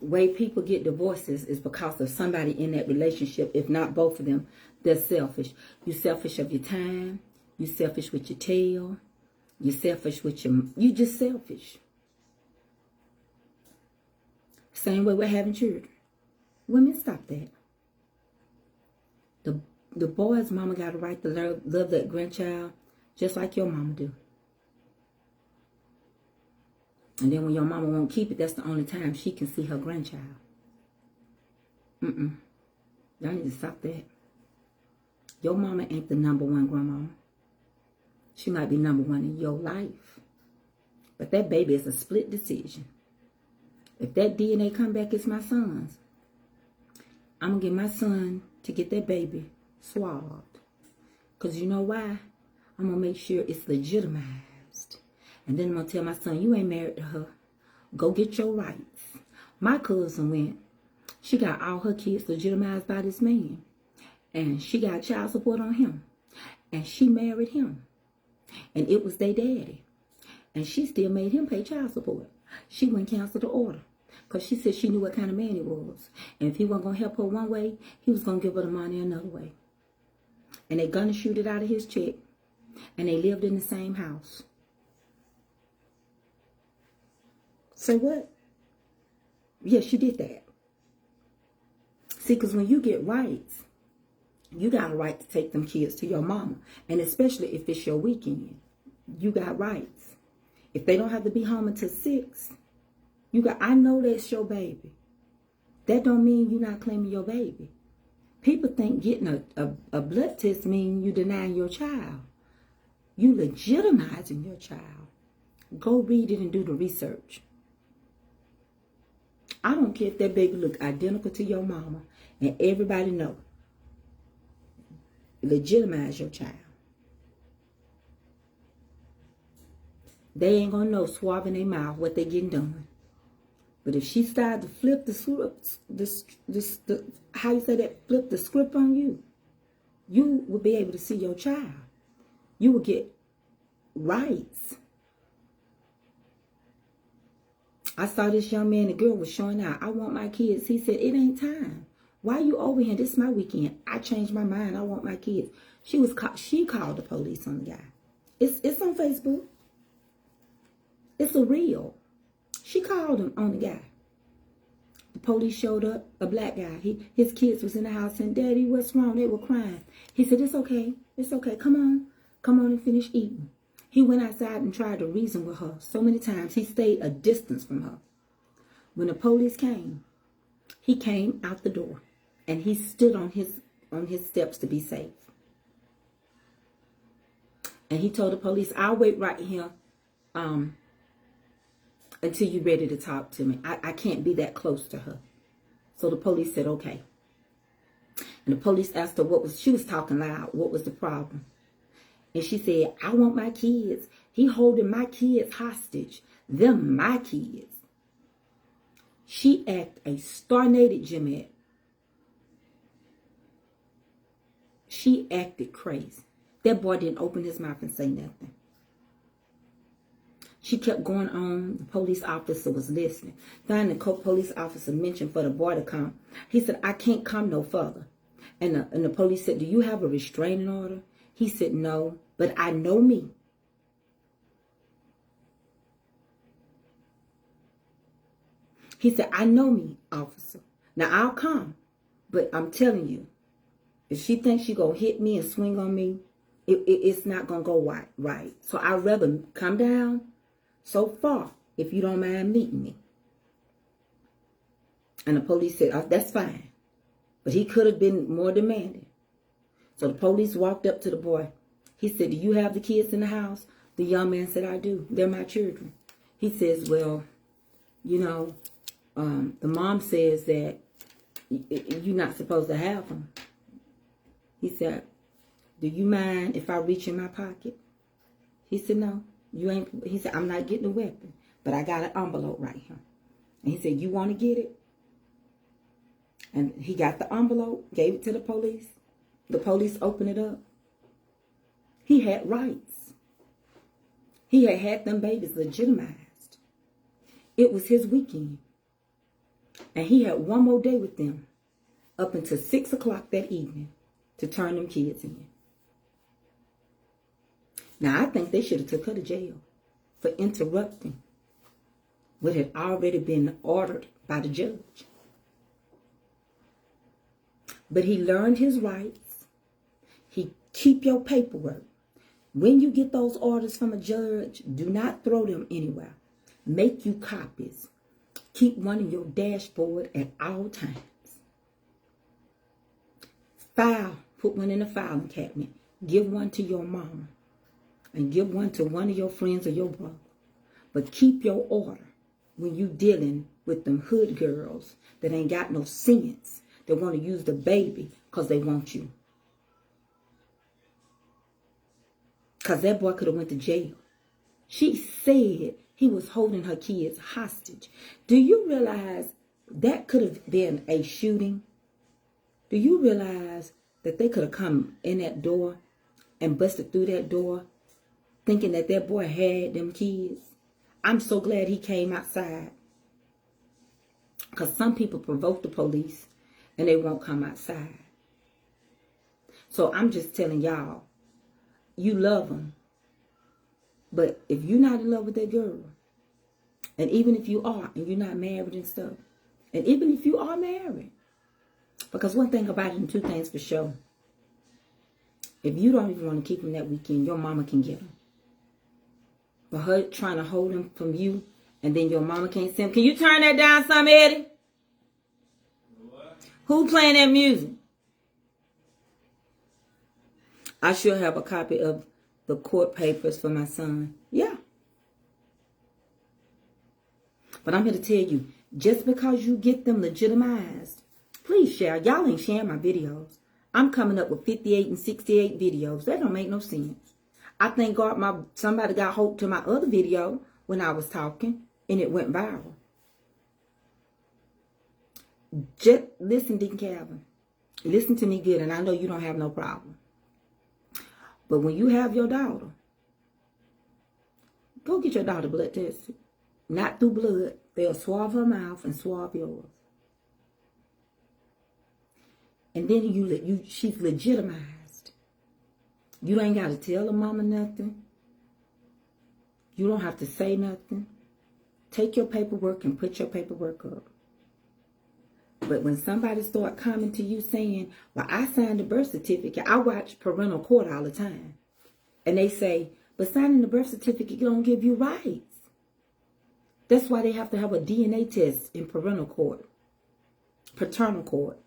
way people get divorces is because of somebody in that relationship, if not both of them, they're selfish. You're selfish of your time. You're selfish with your tail. You're selfish with your... You're just selfish. Same way we're having children. Women, stop that. The boy's mama got a right to love that grandchild just like your mama do. And then when your mama won't keep it, that's the only time she can see her grandchild. Y'all need to stop that. Your mama ain't the number one grandmama. She might be number one in your life. But that baby is a split decision. If that DNA come back as my son's, I'm going to get my son to get that baby swabbed. Because you know why? I'm going to make sure it's legitimized. And then I'm going to tell my son, you ain't married to her. Go get your rights. My cousin went. She got all her kids legitimized by this man. And she got child support on him. And she married him. And it was their daddy. And she still made him pay child support. She went and canceled the order. Because she said she knew what kind of man he was. And if he wasn't going to help her one way, he was going to give her the money another way. And they gonna shoot it out of his check. And they lived in the same house. Say what? Yes, she did that. See, because when you get rights, you got a right to take them kids to your mama. And especially if it's your weekend. You got rights. If they don't have to be home until 6, I know that's your baby. That don't mean you're not claiming your baby. People think getting a blood test means you denying your child. You legitimizing your child. Go read it and do the research. I don't care if that baby look identical to your mama and everybody know. Legitimize your child. They ain't gonna know swabbing their mouth what they getting done. But if she started to flip the script on you, you will be able to see your child. You will get rights. I saw this young man, the girl was showing out. I want my kids. He said, it ain't time. Why you over here? This is my weekend. I changed my mind. I want my kids. She called the police on the guy. It's on Facebook. It's a reel. She called him on the guy. The police showed up, a black guy. His kids was in the house and, Daddy, what's wrong? They were crying. He said, it's okay. It's okay. Come on and finish eating. He went outside and tried to reason with her so many times. He stayed a distance from her. When the police came, he came out the door and he stood on his steps to be safe. And he told the police, I'll wait right here until you're ready to talk to me. I can't be that close to her. So the police said, okay. And the police asked her she was talking loud, what was the problem? And she said, I want my kids. He holding my kids hostage. Them my kids. She act a star-nated Jeanette. She acted crazy. That boy didn't open his mouth and say nothing. She kept going on. The police officer was listening. Finally, the police officer mentioned for the boy to come. He said, I can't come no further. And the police said, do you have a restraining order? He said, no, but I know me. He said, I know me, officer. Now, I'll come, but I'm telling you, if she thinks she's going to hit me and swing on me, it's not going to go right. So I'd rather come down so far if you don't mind meeting me. And the police said, oh, that's fine. But he could have been more demanding. So the police walked up to the boy. He said, do you have the kids in the house? The young man said, I do. They're my children. He says, well, you know, the mom says that you're not supposed to have them. He said, do you mind if I reach in my pocket? He said, no, you ain't. He said, I'm not getting a weapon, but I got an envelope right here. And he said, you want to get it? And he got the envelope, gave it to the police. The police opened it up. He had rights. He had them babies legitimized. It was his weekend. And he had one more day with them up until 6 o'clock that evening to turn them kids in. Now, I think they should have took her to jail for interrupting what had already been ordered by the judge. But he learned his rights. He keep your paperwork. When you get those orders from a judge, do not throw them anywhere. Make you copies. Keep one in your dashboard at all times. File. Put one in the filing cabinet. Give one to your mama. And give one to one of your friends or your brother. But keep your order when you dealing with them hood girls that ain't got no sense. They want to use the baby because they want you. Because that boy could have went to jail. She said he was holding her kids hostage. Do you realize that could have been a shooting? Do you realize that they could have come in that door and busted through that door thinking that that boy had them kids? I'm so glad he came outside. Because some people provoke the police and they won't come outside. So I'm just telling y'all, you love them. But if you're not in love with that girl, and even if you are, and you're not married and stuff, and even if you are married, because one thing about it, and two things for sure, if you don't even want to keep them that weekend, your mama can get them. But her trying to hold them from you, and then your mama can't send them. Can you turn that down some, Eddie? What? Who playing that music? I should have a copy of the court papers for my son. Yeah. But I'm here to tell you, just because you get them legitimized, please share. Y'all ain't sharing my videos. I'm coming up with 58 and 68 videos. That don't make no sense. I thank God somebody got hold to my other video when I was talking, and it went viral. Just listen, Deacon Calvin. Listen to me good, and I know you don't have no problem. But when you have your daughter, go get your daughter blood tested. Not through blood. They'll swab her mouth and swab yours. And then she's legitimized. You ain't got to tell her mama nothing. You don't have to say nothing. Take your paperwork and put your paperwork up. But when somebody start coming to you saying, well, I signed the birth certificate. I watch parental court all the time. And they say, but signing the birth certificate don't give you rights. That's why they have to have a DNA test in parental court, paternal court.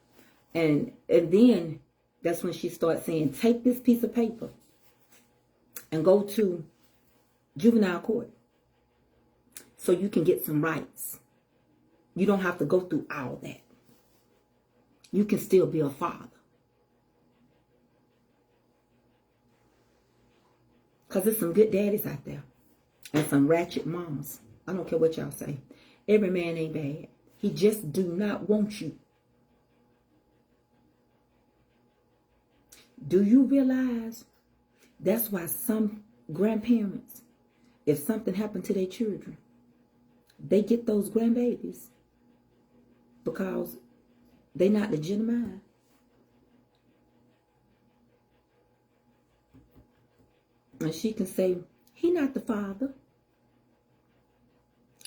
And then that's when she starts saying, take this piece of paper and go to juvenile court so you can get some rights. You don't have to go through all that. You can still be a father. Because there's some good daddies out there. And some ratchet mamas. I don't care what y'all say. Every man ain't bad. He just do not want you. Do you realize that's why some grandparents, if something happened to their children, they get those grandbabies because they not legitimized. And she can say, he not the father.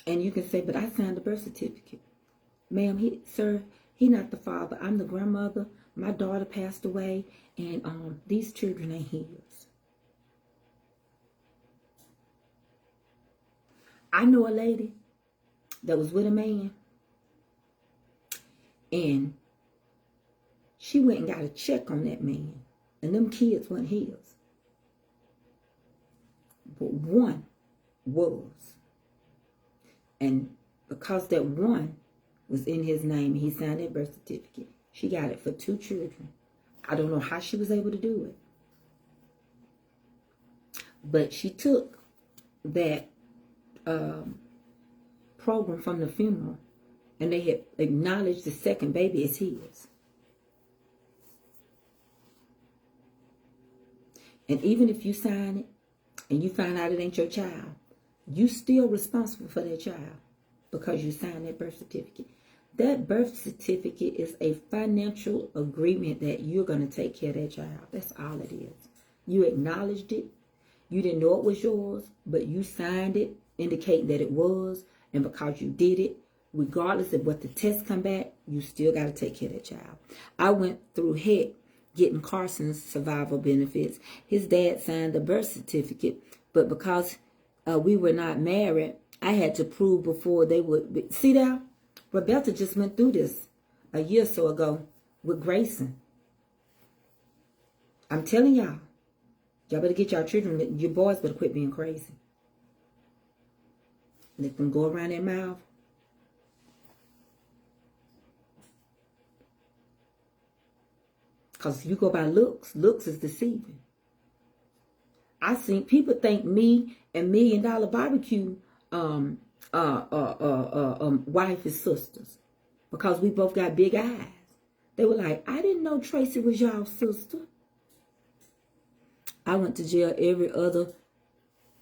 And you can say, but I signed the birth certificate. Ma'am, sir, he not the father. I'm the grandmother. My daughter passed away, and these children ain't his. I know a lady that was with a man, and she went and got a check on that man, and them kids weren't his. But one was. And because that one was in his name, he signed that birth certificate. She got it for 2 children. I don't know how she was able to do it. But she took that program from the funeral, and they had acknowledged the second baby as his. And even if you sign it and you find out it ain't your child, you still responsible for that child because you signed that birth certificate. That birth certificate is a financial agreement that you're going to take care of that child. That's all it is. You acknowledged it. You didn't know it was yours, but you signed it, indicating that it was. And because you did it, regardless of what the tests come back, you still got to take care of that child. I went through heck getting Carson's survival benefits. His dad signed the birth certificate, but because we were not married, I had to prove before they would be. See that? Roberta just went through this a year or so ago with Grayson. I'm telling y'all better get y'all children, your boys better quit being crazy. Let them go around their mouth. Because if you go by looks is deceiving. I seen people think me and $1 Million Barbecue wife is sisters because we both got big eyes. They were like, I didn't know Tracy was y'all's sister. I went to jail every other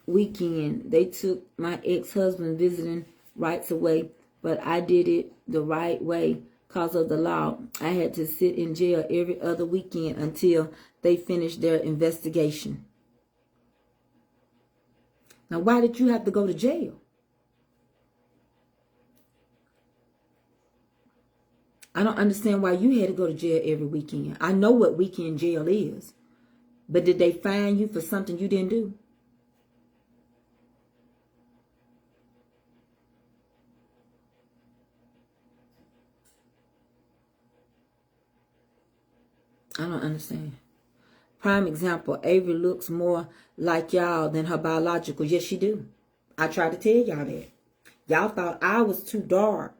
weekend. They took my ex-husband visiting rights away, but I did it the right way because of the law. I had to sit in jail every other weekend until they finished their investigation. Now, why did you have to go to jail? I don't understand why you had to go to jail every weekend. I know what weekend jail is. But did they fine you for something you didn't do? I don't understand. Prime example, Avery looks more like y'all than her biological. Yes, she do. I tried to tell y'all that. Y'all thought I was too dark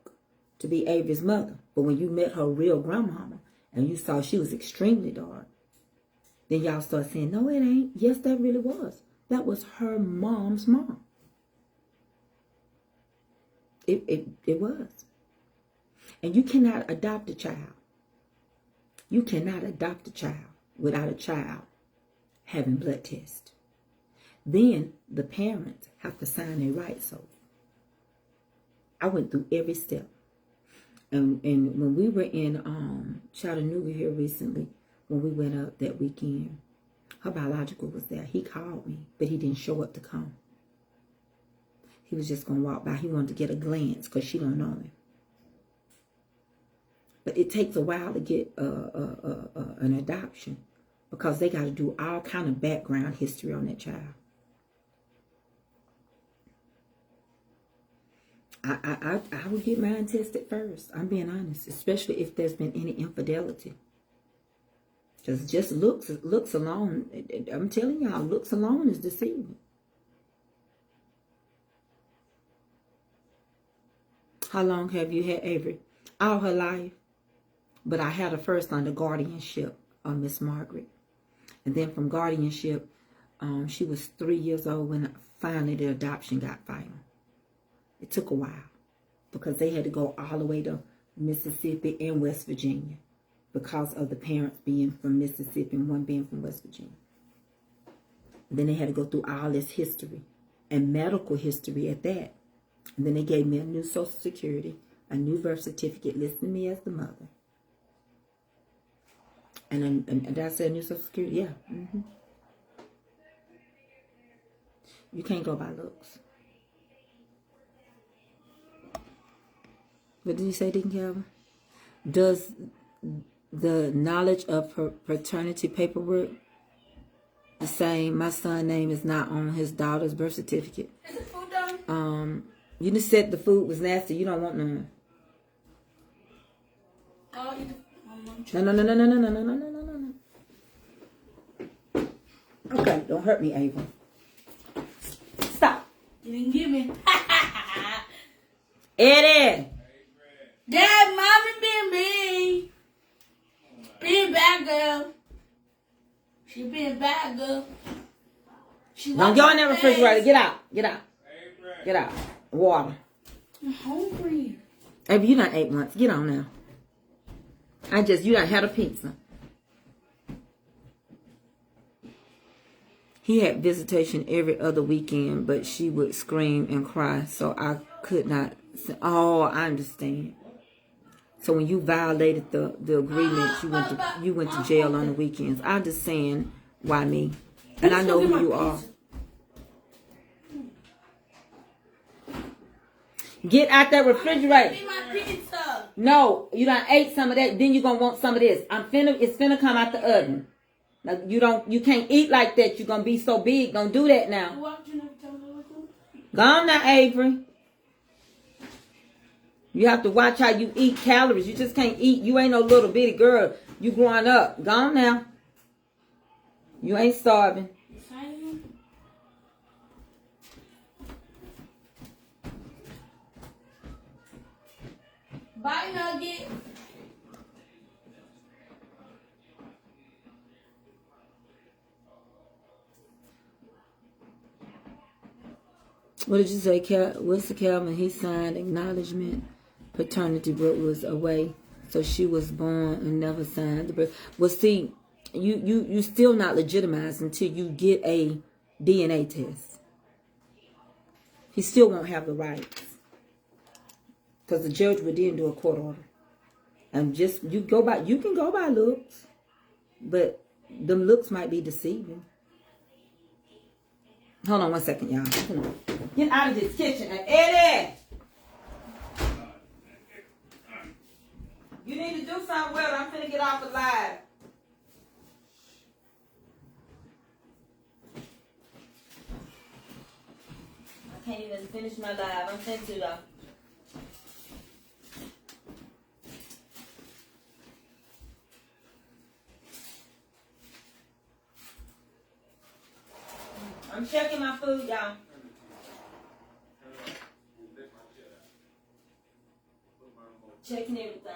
to be Avery's mother. But when you met her real grandmama and you saw she was extremely dark, then y'all start saying, no, it ain't. Yes, that really was. That was her mom's mom. It was. And you cannot adopt a child. You cannot adopt a child without a child having blood tests. Then the parents have to sign their rights over. I went through every step. And when we were in Chattanooga here recently, when we went up that weekend, her biological was there. He called me, but he didn't show up to come. He was just going to walk by. He wanted to get a glance because she don't know him. But it takes a while to get an adoption because they got to do all kind of background history on that child. I would get mine tested first. I'm being honest, especially if there's been any infidelity. Because just looks alone, I'm telling y'all, looks alone is deceiving. How long have you had Avery? All her life. But I had her first under guardianship of Miss Margaret. And then from guardianship, she was 3 years old when finally the adoption got final. It took a while because they had to go all the way to Mississippi and West Virginia because of the parents being from Mississippi and one being from West Virginia. And then they had to go through all this history and medical history at that. And then they gave me a new Social Security, a new birth certificate listing me as the mother. And did I say a new Social Security? Yeah. Mm-hmm. You can't go by looks. What did you say, Deacon Calvin? Does the knowledge of paternity paperwork the same? My son's name is not on his daughter's birth certificate. Is the food done? You just said the food was nasty. You don't want none. I'll eat No. Okay, don't hurt me, Ava. Stop. You didn't give me. Eddie. Dad, mommy being mean. Being bad girl. She being bad girl. Don't go in that refrigerator. Get out. Get out. Get out. Water. I'm hungry. Ava, you done ate once. Get on now. You done had a pizza. He had visitation every other weekend, but she would scream and cry, so I could not. Oh, I understand. So when you violated the agreement, you went to jail on the weekends. I understand why me, and I know who you are. Get out that refrigerator. Give me my pizza. No, you done ate some of that. Then you gonna want some of this. It's finna come out the oven. Now you can't eat like that. You're gonna be so big. Don't do that now. Go on now, Avery. You have to watch how you eat calories. You just can't eat. You ain't no little bitty girl. You growing up. Go on now. You ain't starving. Bye, Nugget. What did you say, what's the Calvin? He signed acknowledgement. Paternity was away, so she was born and never signed the birth. Well, see, you still not legitimized until you get a DNA test. He still won't have the rights because the judge would then do a court order. And just you can go by looks, but them looks might be deceiving. Hold on one second, y'all. Hold on. Get out of this kitchen. Eddie! You need to do something well. I'm finna get off the live. I can't even finish my live. I'm finna do though. I'm checking my food, y'all. Checking everything.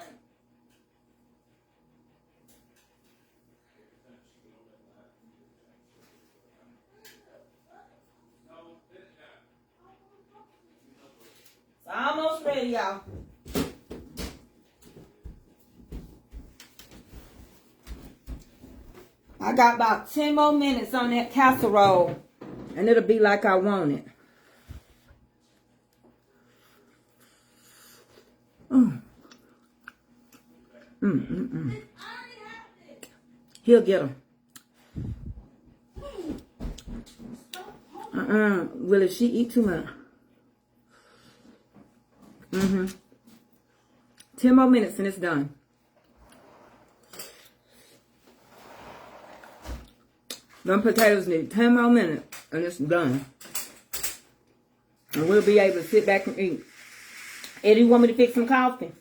It's almost ready, y'all. I got about 10 more minutes on that casserole. And it'll be like I want it. He'll get them. Will if she eat too much? 10 more minutes and it's done. Them potatoes need 10 more minutes and it's done. And we'll be able to sit back and eat. Eddie, you want me to fix some coffee?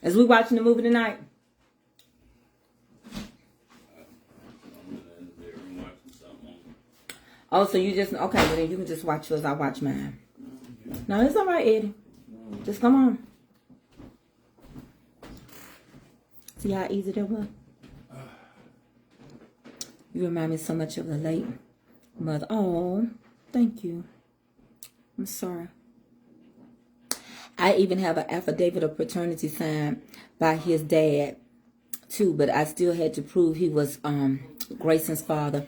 As we watching the movie tonight? Oh, so you just, okay, well then you can just watch yours, I'll watch mine. No, it's all right, Eddie. Just come on. See how easy that was? You remind me so much of the late mother. Oh, thank you. I'm sorry. I even have an affidavit of paternity signed by his dad too, but I still had to prove he was Grayson's father.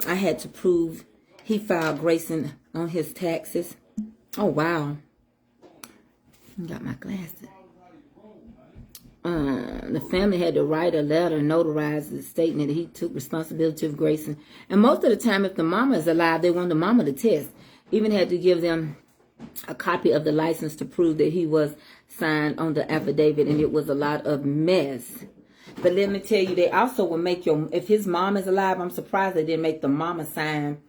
I had to prove he filed Grayson on his taxes. Oh wow. Got my glasses. The family had to write a letter, notarize the statement that he took responsibility of Grayson. And most of the time, if the mama is alive, they want the mama to test. Even had to give them a copy of the license to prove that he was signed on the affidavit, and it was a lot of mess. But let me tell you, they also will make if his mom is alive, I'm surprised they didn't make the mama sign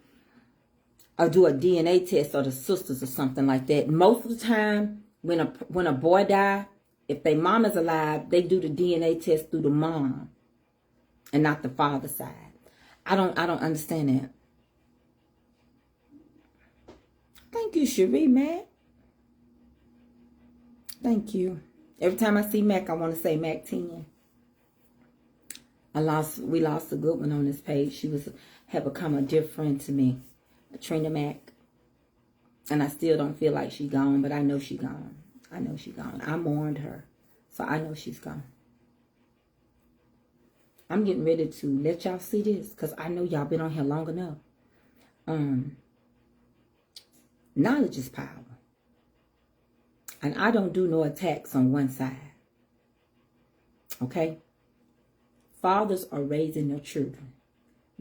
or do a DNA test, or the sisters or something like that. Most of the time, when a boy die, if their mom is alive, they do the DNA test through the mom and not the father's side. I don't understand that. Thank you, Cherie, Mac. Thank you. Every time I see Mac, I want to say Mac 10. We lost a good one on this page. She had become a dear friend to me, Trina Mac. And I still don't feel like she's gone, but I know she's gone. I know she's gone. I mourned her, so I know she's gone. I'm getting ready to let y'all see this, because I know y'all been on here long enough. Knowledge is power. And I don't do no attacks on one side. Okay? Fathers are raising their children.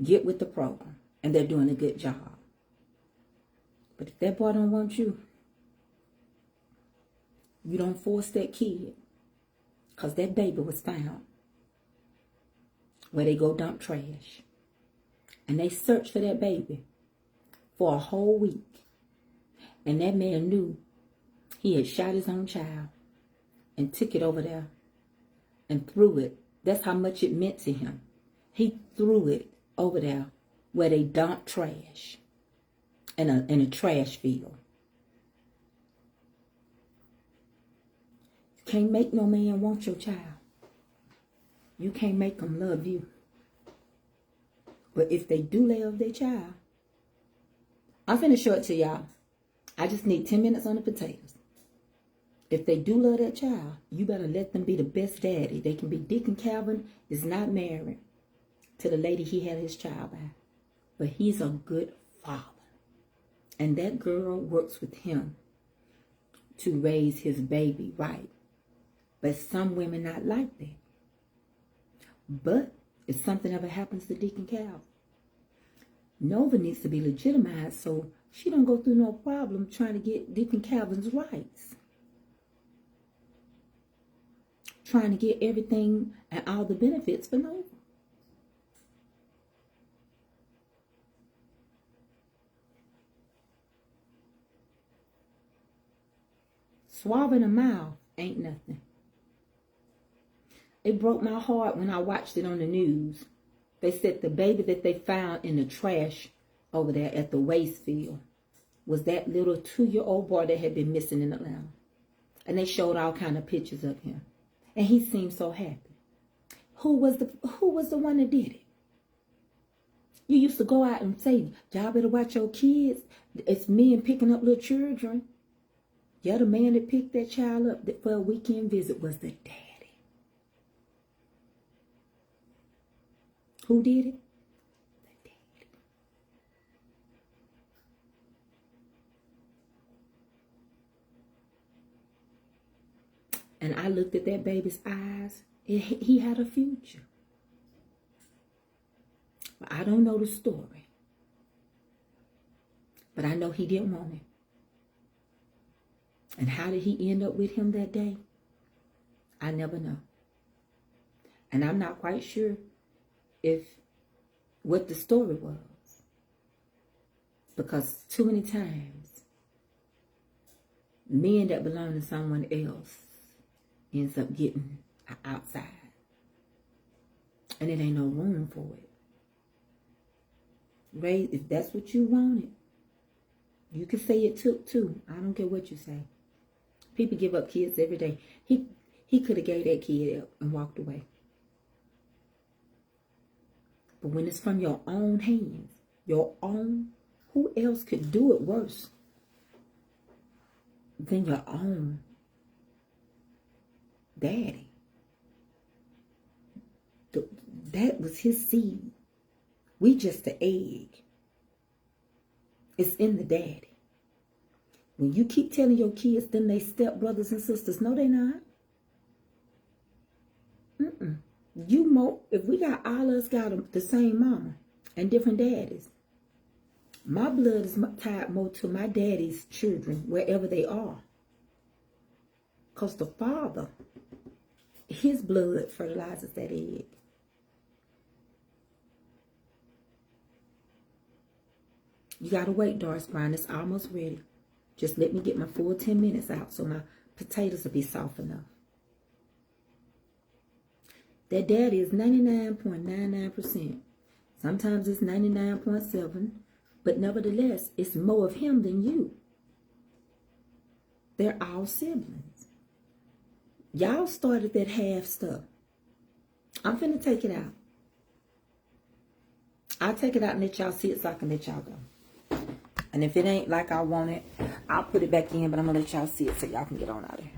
Get with the program. And they're doing a good job. But if that boy don't want you, you don't force that kid. Because that baby was found where they go dump trash. And they searched for that baby for a whole week. And that man knew he had shot his own child and took it over there and threw it. That's how much it meant to him. He threw it over there where they dump trash in a trash field. You can't make no man want your child. You can't make them love you. But if they do love their child, I'm finna show it to y'all. I just need 10 minutes on the potatoes. If they do love that child, you better let them be the best daddy. They can be. Deacon Calvin is not married to the lady he had his child by. But he's a good father. And that girl works with him to raise his baby right. But some women not like that. But if something ever happens to Deacon Calvin, Nova needs to be legitimized so she don't go through no problem trying to get Deacon Calvin's rights. Trying to get everything and all the benefits for Nova. Swabbing a mouth ain't nothing. It broke my heart when I watched it on the news. They said the baby that they found in the trash over there at the waste field was that little 2-year-old boy that had been missing in Atlanta. And they showed all kind of pictures of him. And he seemed so happy. Who was the one that did it? You used to go out and say, y'all better watch your kids. It's men picking up little children. Yeah, the man that picked that child up for a weekend visit was the daddy. Who did it? The daddy. And I looked at that baby's eyes. He had a future. But I don't know the story. But I know he didn't want it. And how did he end up with him that day? I never know. And I'm not quite sure what the story was. Because too many times, men that belong to someone else ends up getting outside. And it ain't no room for it. Ray, if that's what you wanted, you can say it took too. I don't care what you say. People give up kids every day. He could have gave that kid up and walked away. But when it's from your own hands, your own, who else could do it worse? than your own daddy. That was his seed. We just the egg. It's in the daddy. When you keep telling your kids them they step brothers and sisters, no, they not. If we got all of us got the same mama and different daddies, my blood is tied more to my daddy's children wherever they are. Because the father, his blood fertilizes that egg. You gotta wait, Doris Brown. It's almost ready. Just let me get my full 10 minutes out so my potatoes will be soft enough. That daddy is 99.99%. Sometimes it's 99.7%, but nevertheless, it's more of him than you. They're all siblings. Y'all started that half stuff. I'm finna take it out. I'll take it out and let y'all see it so I can let y'all go. And if it ain't like I want it, I'll put it back in, but I'm gonna let y'all see it so y'all can get on out of here.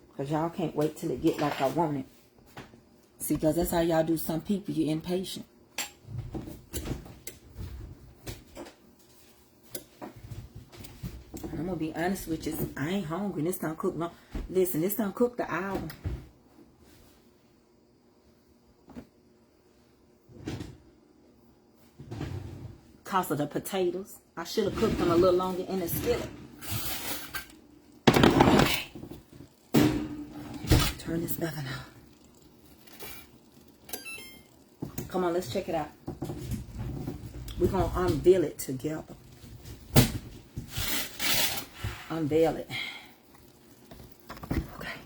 Because y'all can't wait till it get like I want it. See, because that's how y'all do some people. You're impatient. And I'm going to be honest with you. I ain't hungry. This don't cook no. Listen, this don't cook the hour. Because of the potatoes. I should have cooked them a little longer in the skillet. Turn this oven off. Come on, let's check it out. We're going to unveil it together. Unveil it. Okay.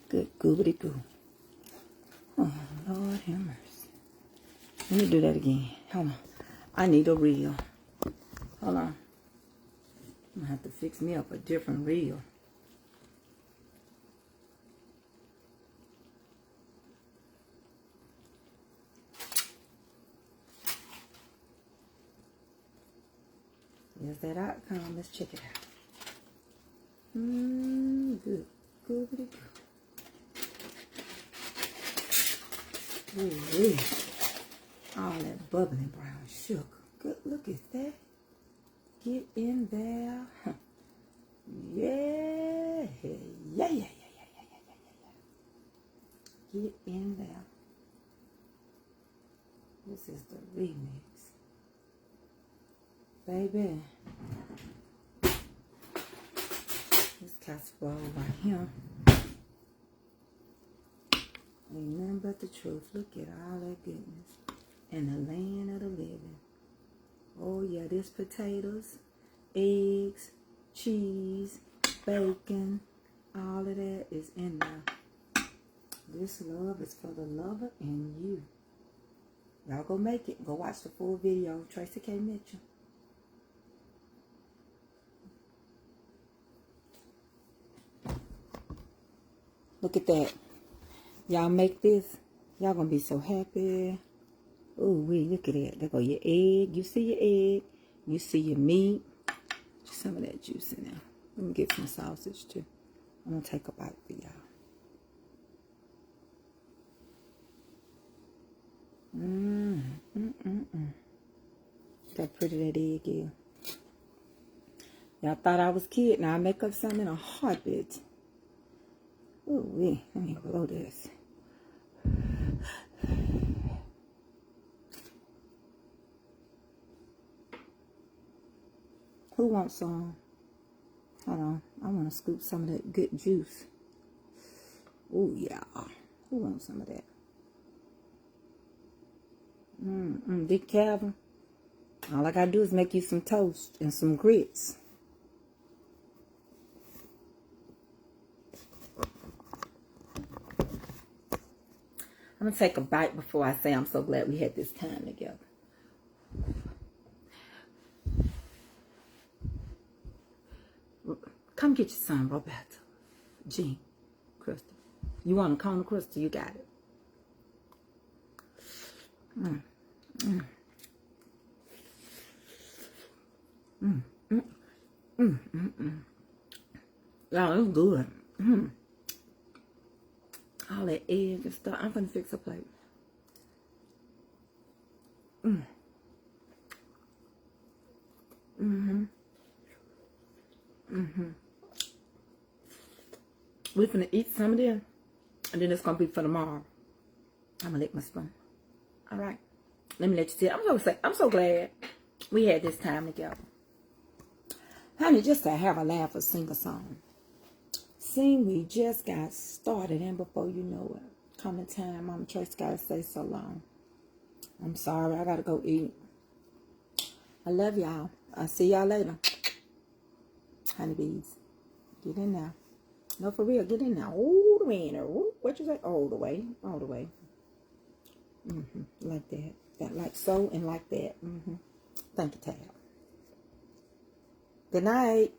Good goobity goo. Oh, Lord have mercy. Let me do that again. Hold on. I need a reel. Hold on. I'm going to have to fix me up a different reel. Here's that outcome. Let's check it out. Good. Goobity good. Ooh, all that bubbling brown sugar. Good. Look at that. Get in there. Yeah. Yeah. Get in there. This is the remix. Baby. This casserole right here. Ain't nothing but the truth. Look at all that goodness. And the land of the living. Oh yeah, this potatoes, eggs, cheese, bacon, all of that is in there. This love is for the lover and you. Y'all go make it. Go watch the full video. Tracy K. Mitchell. Look at that. Y'all make this. Y'all gonna be so happy. Ooh, wait, look at that. There go your egg. You see your egg. You see your meat. Just some of that juice in there. Let me get some sausage too. I'm gonna take a bite for y'all. Look how pretty that egg is. Y'all thought I was kidding. Now I make up something in a heartbeat. Ooh, wait. Let me blow this. Who wants some? Hold on. I want to scoop some of that good juice. Ooh, yeah. Who wants some of that? Big Calvin. All I gotta do is make you some toast and some grits. I'm gonna take a bite before I say I'm so glad we had this time together. Come get your son, Roberta. Jean, Crystal. You want a cone of Crystal? You got it. Mm. Mm. Mm. Mm. Mm. Mm. Mm. Y'all, it's good. Mm. All that egg and stuff. I'm gonna fix a plate. Mm. Mm-hmm. Mm-hmm. We're gonna eat some of this, and then it's gonna be for tomorrow. I'm gonna lick my spoon. All right. Let me let you see. I'm so glad we had this time together. Honey, just to have a laugh or sing a song. Sing, we just got started, and before you know it, coming time, Mama Trace gotta say so long. I'm sorry, I gotta go eat. I love y'all. I'll see y'all later. Honeybees, get in there. No, for real, get in there. All the way in there. What you say? All the way. All the way. Like that. That like so and like that. Thank you, Tab. Good night.